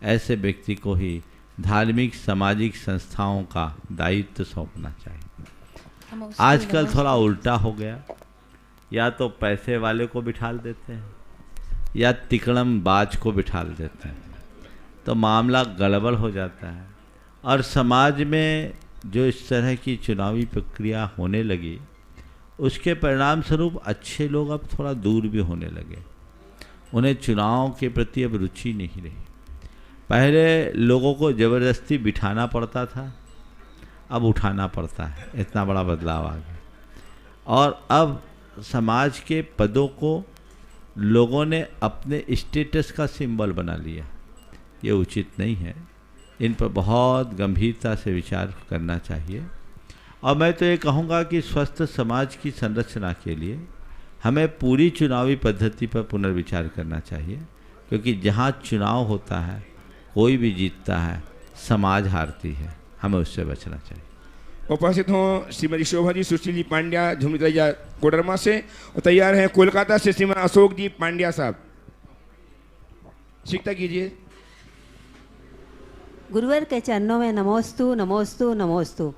ऐसे व्यक्ति को ही धार्मिक सामाजिक संस्थाओं का दायित्व सौंपना चाहिए। आजकल थोड़ा उल्टा हो गया, या तो पैसे वाले को बिठाल देते हैं या तिकड़म बाज को बिठाल देते हैं, तो मामला गड़बड़ हो जाता है। और समाज में जो इस तरह की चुनावी प्रक्रिया होने लगी, उसके परिणाम स्वरूप अच्छे लोग अब थोड़ा दूर भी होने लगे। उन्हें चुनाव के प्रति अब रुचि नहीं रही। पहले लोगों को ज़बरदस्ती बिठाना पड़ता था, अब उठाना पड़ता है। इतना बड़ा बदलाव आ गया। और अब समाज के पदों को लोगों ने अपने स्टेटस का सिंबल बना लिया। ये उचित नहीं है। इन पर बहुत गंभीरता से विचार करना चाहिए। और मैं तो ये कहूँगा कि स्वस्थ समाज की संरचना के लिए हमें पूरी चुनावी पद्धति पर पुनर्विचार करना चाहिए, क्योंकि जहाँ चुनाव होता है कोई भी जीतता है, समाज हारती है। हमें उससे बचना चाहिए। उपस्थित हों श्रीमती शोभा जी, सुशील जी पांड्या झुमरीतैया कोडरमा से, और तैयार हैं कोलकाता से श्रीमान अशोक जी पांड्या साहब। शिकता कीजिए। गुरुवर के चरणों में नमोस्तु नमोस्तु नमोस्तु।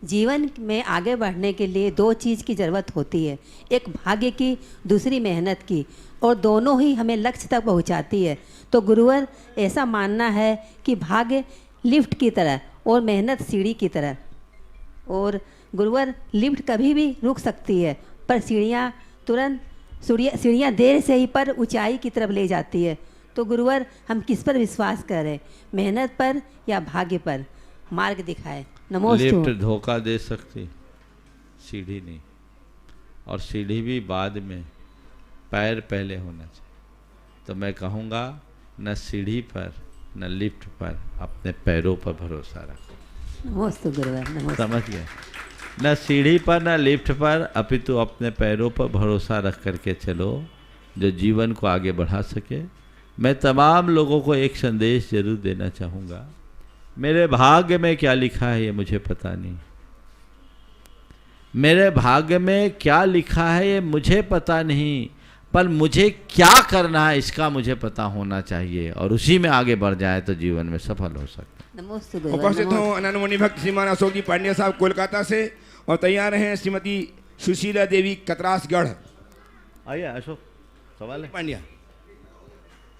जीवन में आगे बढ़ने के लिए दो चीज़ की ज़रूरत होती है, एक भाग्य की, दूसरी मेहनत की, और दोनों ही हमें लक्ष्य तक पहुंचाती है। तो गुरुवर ऐसा मानना है कि भाग्य लिफ्ट की तरह और मेहनत सीढ़ी की तरह, और गुरुवर लिफ्ट कभी भी रुक सकती है, पर सीढ़ियाँ तुरंत सीढ़ियाँ देर से ही पर ऊंचाई की तरफ ले जाती है। तो गुरुवर हम किस पर विश्वास करें, मेहनत पर या भाग्य पर? मार्ग दिखाए। नमोस्तु। लिफ्ट धोखा दे सकती, सीढ़ी नहीं। और सीढ़ी भी बाद में, पैर पहले होना चाहिए। तो मैं कहूँगा, न सीढ़ी पर न लिफ्ट पर, अपने पैरों पर भरोसा रखो। नमोस्तु गुरुवर, नमोस्तु। समझ गए? न सीढ़ी पर न लिफ्ट पर, अपितु अपने पैरों पर भरोसा रख करके चलो, जो जीवन को आगे बढ़ा सके। मैं तमाम लोगों को एक संदेश जरूर देना चाहूँगा। मेरे भाग्य में क्या लिखा है ये मुझे पता नहीं, मेरे भाग्य में क्या लिखा है ये मुझे पता नहीं, पर मुझे क्या करना है इसका मुझे पता होना चाहिए, और उसी में आगे बढ़ जाए तो जीवन में सफल हो सकता है। उपस्थित हों अनन्यमुनि भक्त श्रीमान अशोक जी पांड्या साहब कोलकाता से, और तैयार हैं श्रीमती सुशीला देवी कतरासगढ़। आइए अशोक, सवाल है? पांड्या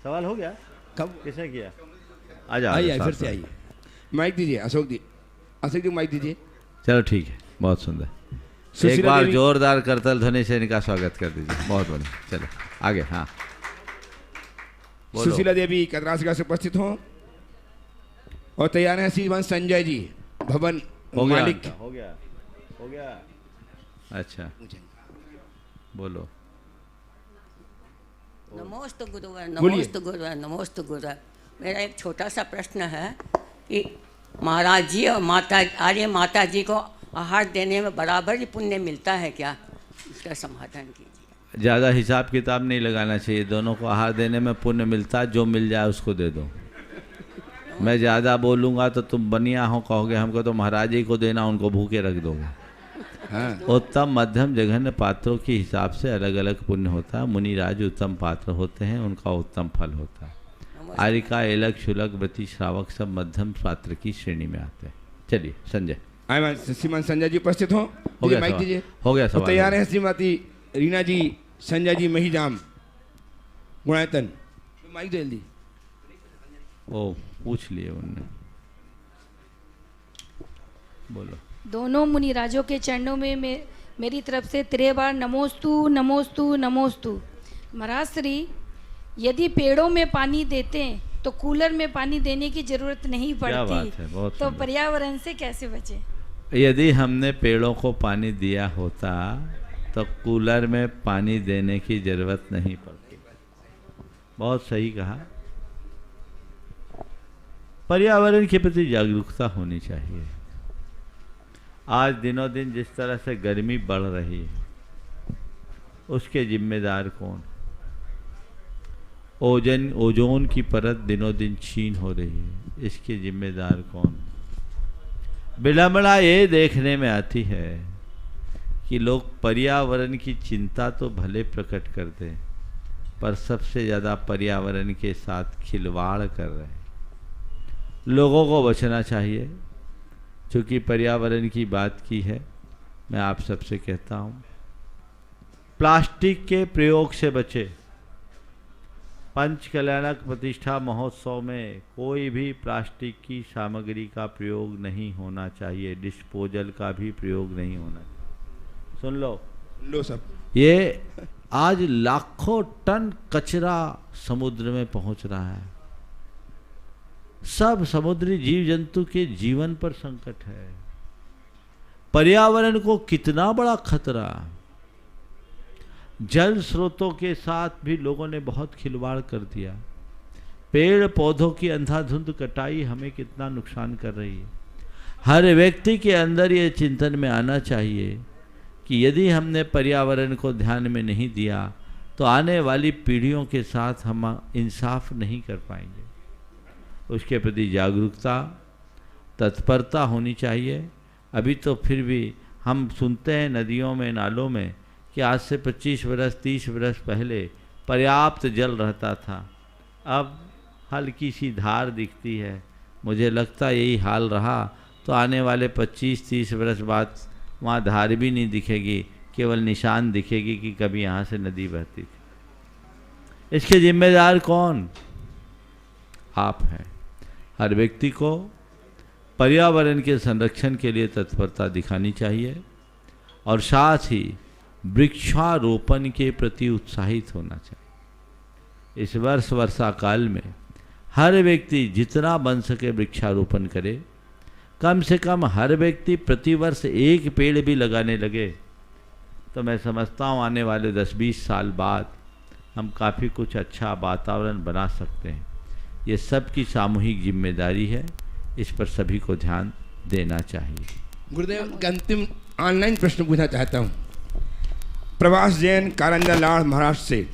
सवाल हो गया? कब? किसने किया? आ जाओ, आइए फिर से आइए। माइक दीजिए अशोक जी माइक दीजिए। चलो ठीक है, बहुत सुंदर। एक बार जोरदार करतल ध्वनि से इनका स्वागत कर दीजिए। बहुत बढ़िया। चलो आगे। हाँ, सुशीला देवी कतरासगढ़ से उपस्थित हों, और तैयार हैं श्रीमान संजय जी भवन मालिक। हो गया। अच्छा, बोलो। नमोस्तु गुरुवर, नमोस्तु गुरुवर, नमोस्तु गुरुवर। मेरा एक छोटा सा प्रश्न है कि महाराज जी और माता जी को आहार देने में बराबर ही पुण्य मिलता है क्या? इसका समाधान कीजिए। ज़्यादा हिसाब किताब नहीं लगाना चाहिए। दोनों को आहार देने में पुण्य मिलता है, जो मिल जाए उसको दे दो। मैं ज़्यादा बोलूँगा तो तुम बनिया हो कहोगे, हमको तो महाराज जी को देना, उनको भूखे रख दोगे। हाँ। उत्तम मध्यम जघन्य पात्रों के हिसाब से अलग अलग पुण्य होता है। मुनिराज उत्तम पात्र होते हैं, उनका उत्तम फल होता है। आरिका, एलक, शुलक, व्रती, श्रावक सब मध्यम पात्र की श्रेणी में आते हैं। चलिए संजय। श्रीमान संजय जी उपस्थित हो गया, माइक दीजिए। हो गया सवाल। तैयार हैं श्रीमती रीना जी संजय जी महिजाम गुणायतन। माइक दे जल्दी। ओ पूछ लिए उनने, बोलो। दोनों मुनिराजों के चरणों में मेरी तरफ से 3 बार नमोस्तु नमोस्तु नमोस्तु। महाराज श्री, यदि पेड़ों में पानी देते हैं तो कूलर में पानी देने की जरूरत नहीं पड़ती, तो पर्यावरण से कैसे बचे? यदि हमने पेड़ों को पानी दिया होता तो कूलर में पानी देने की जरूरत नहीं पड़ती। बहुत सही कहा। पर्यावरण के प्रति जागरूकता होनी चाहिए। आज दिनों दिन जिस तरह से गर्मी बढ़ रही है, उसके जिम्मेदार कौन? ओजोन की परत दिनों दिन क्षीण हो रही है, इसके जिम्मेदार कौन? विडंबना ये देखने में आती है कि लोग पर्यावरण की चिंता तो भले प्रकट करते हैं, पर सबसे ज़्यादा पर्यावरण के साथ खिलवाड़ कर रहे हैं। लोगों को बचना चाहिए। चूँकि पर्यावरण की बात की है, मैं आप सबसे कहता हूँ, प्लास्टिक के प्रयोग से बचे। पंचकल्याणक प्रतिष्ठा महोत्सव में कोई भी प्लास्टिक की सामग्री का प्रयोग नहीं होना चाहिए, डिस्पोजल का भी प्रयोग नहीं होना चाहिए। सुन लो सब, ये आज लाखों टन कचरा समुद्र में पहुंच रहा है। सब समुद्री जीव जंतु के जीवन पर संकट है। पर्यावरण को कितना बड़ा खतरा। जल स्रोतों के साथ भी लोगों ने बहुत खिलवाड़ कर दिया। पेड़ पौधों की अंधाधुंध कटाई हमें कितना नुकसान कर रही है। हर व्यक्ति के अंदर ये चिंतन में आना चाहिए कि यदि हमने पर्यावरण को ध्यान में नहीं दिया तो आने वाली पीढ़ियों के साथ हम इंसाफ नहीं कर पाएंगे। उसके प्रति जागरूकता, तत्परता होनी चाहिए। अभी तो फिर भी हम सुनते हैं नदियों में, नालों में कि आज से 25 वर्ष 30 वर्ष पहले पर्याप्त जल रहता था, अब हल्की सी धार दिखती है। मुझे लगता यही हाल रहा तो आने वाले 25-30 वर्ष बाद वहाँ धार भी नहीं दिखेगी, केवल निशान दिखेगी कि कभी यहाँ से नदी बहती थी। इसके जिम्मेदार कौन? आप हैं। हर व्यक्ति को पर्यावरण के संरक्षण के लिए तत्परता दिखानी चाहिए और साथ ही वृक्षारोपण के प्रति उत्साहित होना चाहिए। इस वर्षा काल में हर व्यक्ति जितना बन सके वृक्षारोपण करे। कम से कम हर व्यक्ति प्रतिवर्ष एक पेड़ भी लगाने लगे तो मैं समझता हूँ आने वाले 10-20 साल बाद हम काफ़ी कुछ अच्छा वातावरण बना सकते हैं। ये सबकी सामूहिक जिम्मेदारी है, इस पर सभी को ध्यान देना चाहिए। गुरुदेव, अंतिम ऑनलाइन प्रश्न पूछना चाहता हूँ। प्रभास जैन, कारंजा लाड़, महाराष्ट्र से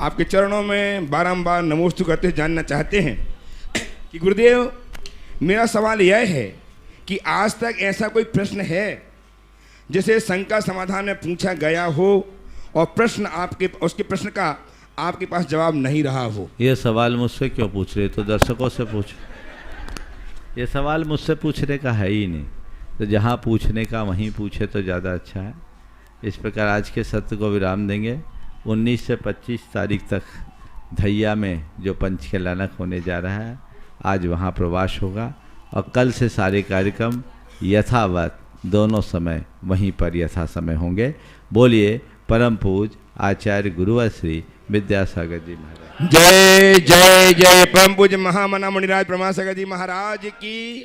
आपके चरणों में बारंबार नमोस्तु करते हुए जानना चाहते हैं कि गुरुदेव, मेरा सवाल यह है कि आज तक ऐसा कोई प्रश्न है जिसे शंका समाधान में पूछा गया हो और उसके प्रश्न का आपके पास जवाब नहीं रहा हो? ये सवाल मुझसे क्यों पूछ रहे? तो दर्शकों से पूछ। ये सवाल मुझसे पूछने का है ही नहीं, तो जहाँ पूछने का वहीं पूछे तो ज़्यादा अच्छा है। इस प्रकार आज के सत्र को विराम देंगे। 19 से 25 तारीख तक धैया में जो पंचकल्याणक होने जा रहा है, आज वहाँ प्रवास होगा और कल से सारे कार्यक्रम यथावत दोनों समय वहीं पर यथा समय होंगे। बोलिए परम पूज आचार्य गुरुवर श्री विद्यासागर जी महाराज। जय जय जय। परम पूज्य महामना मुनिराज परमासागर जी महाराज की।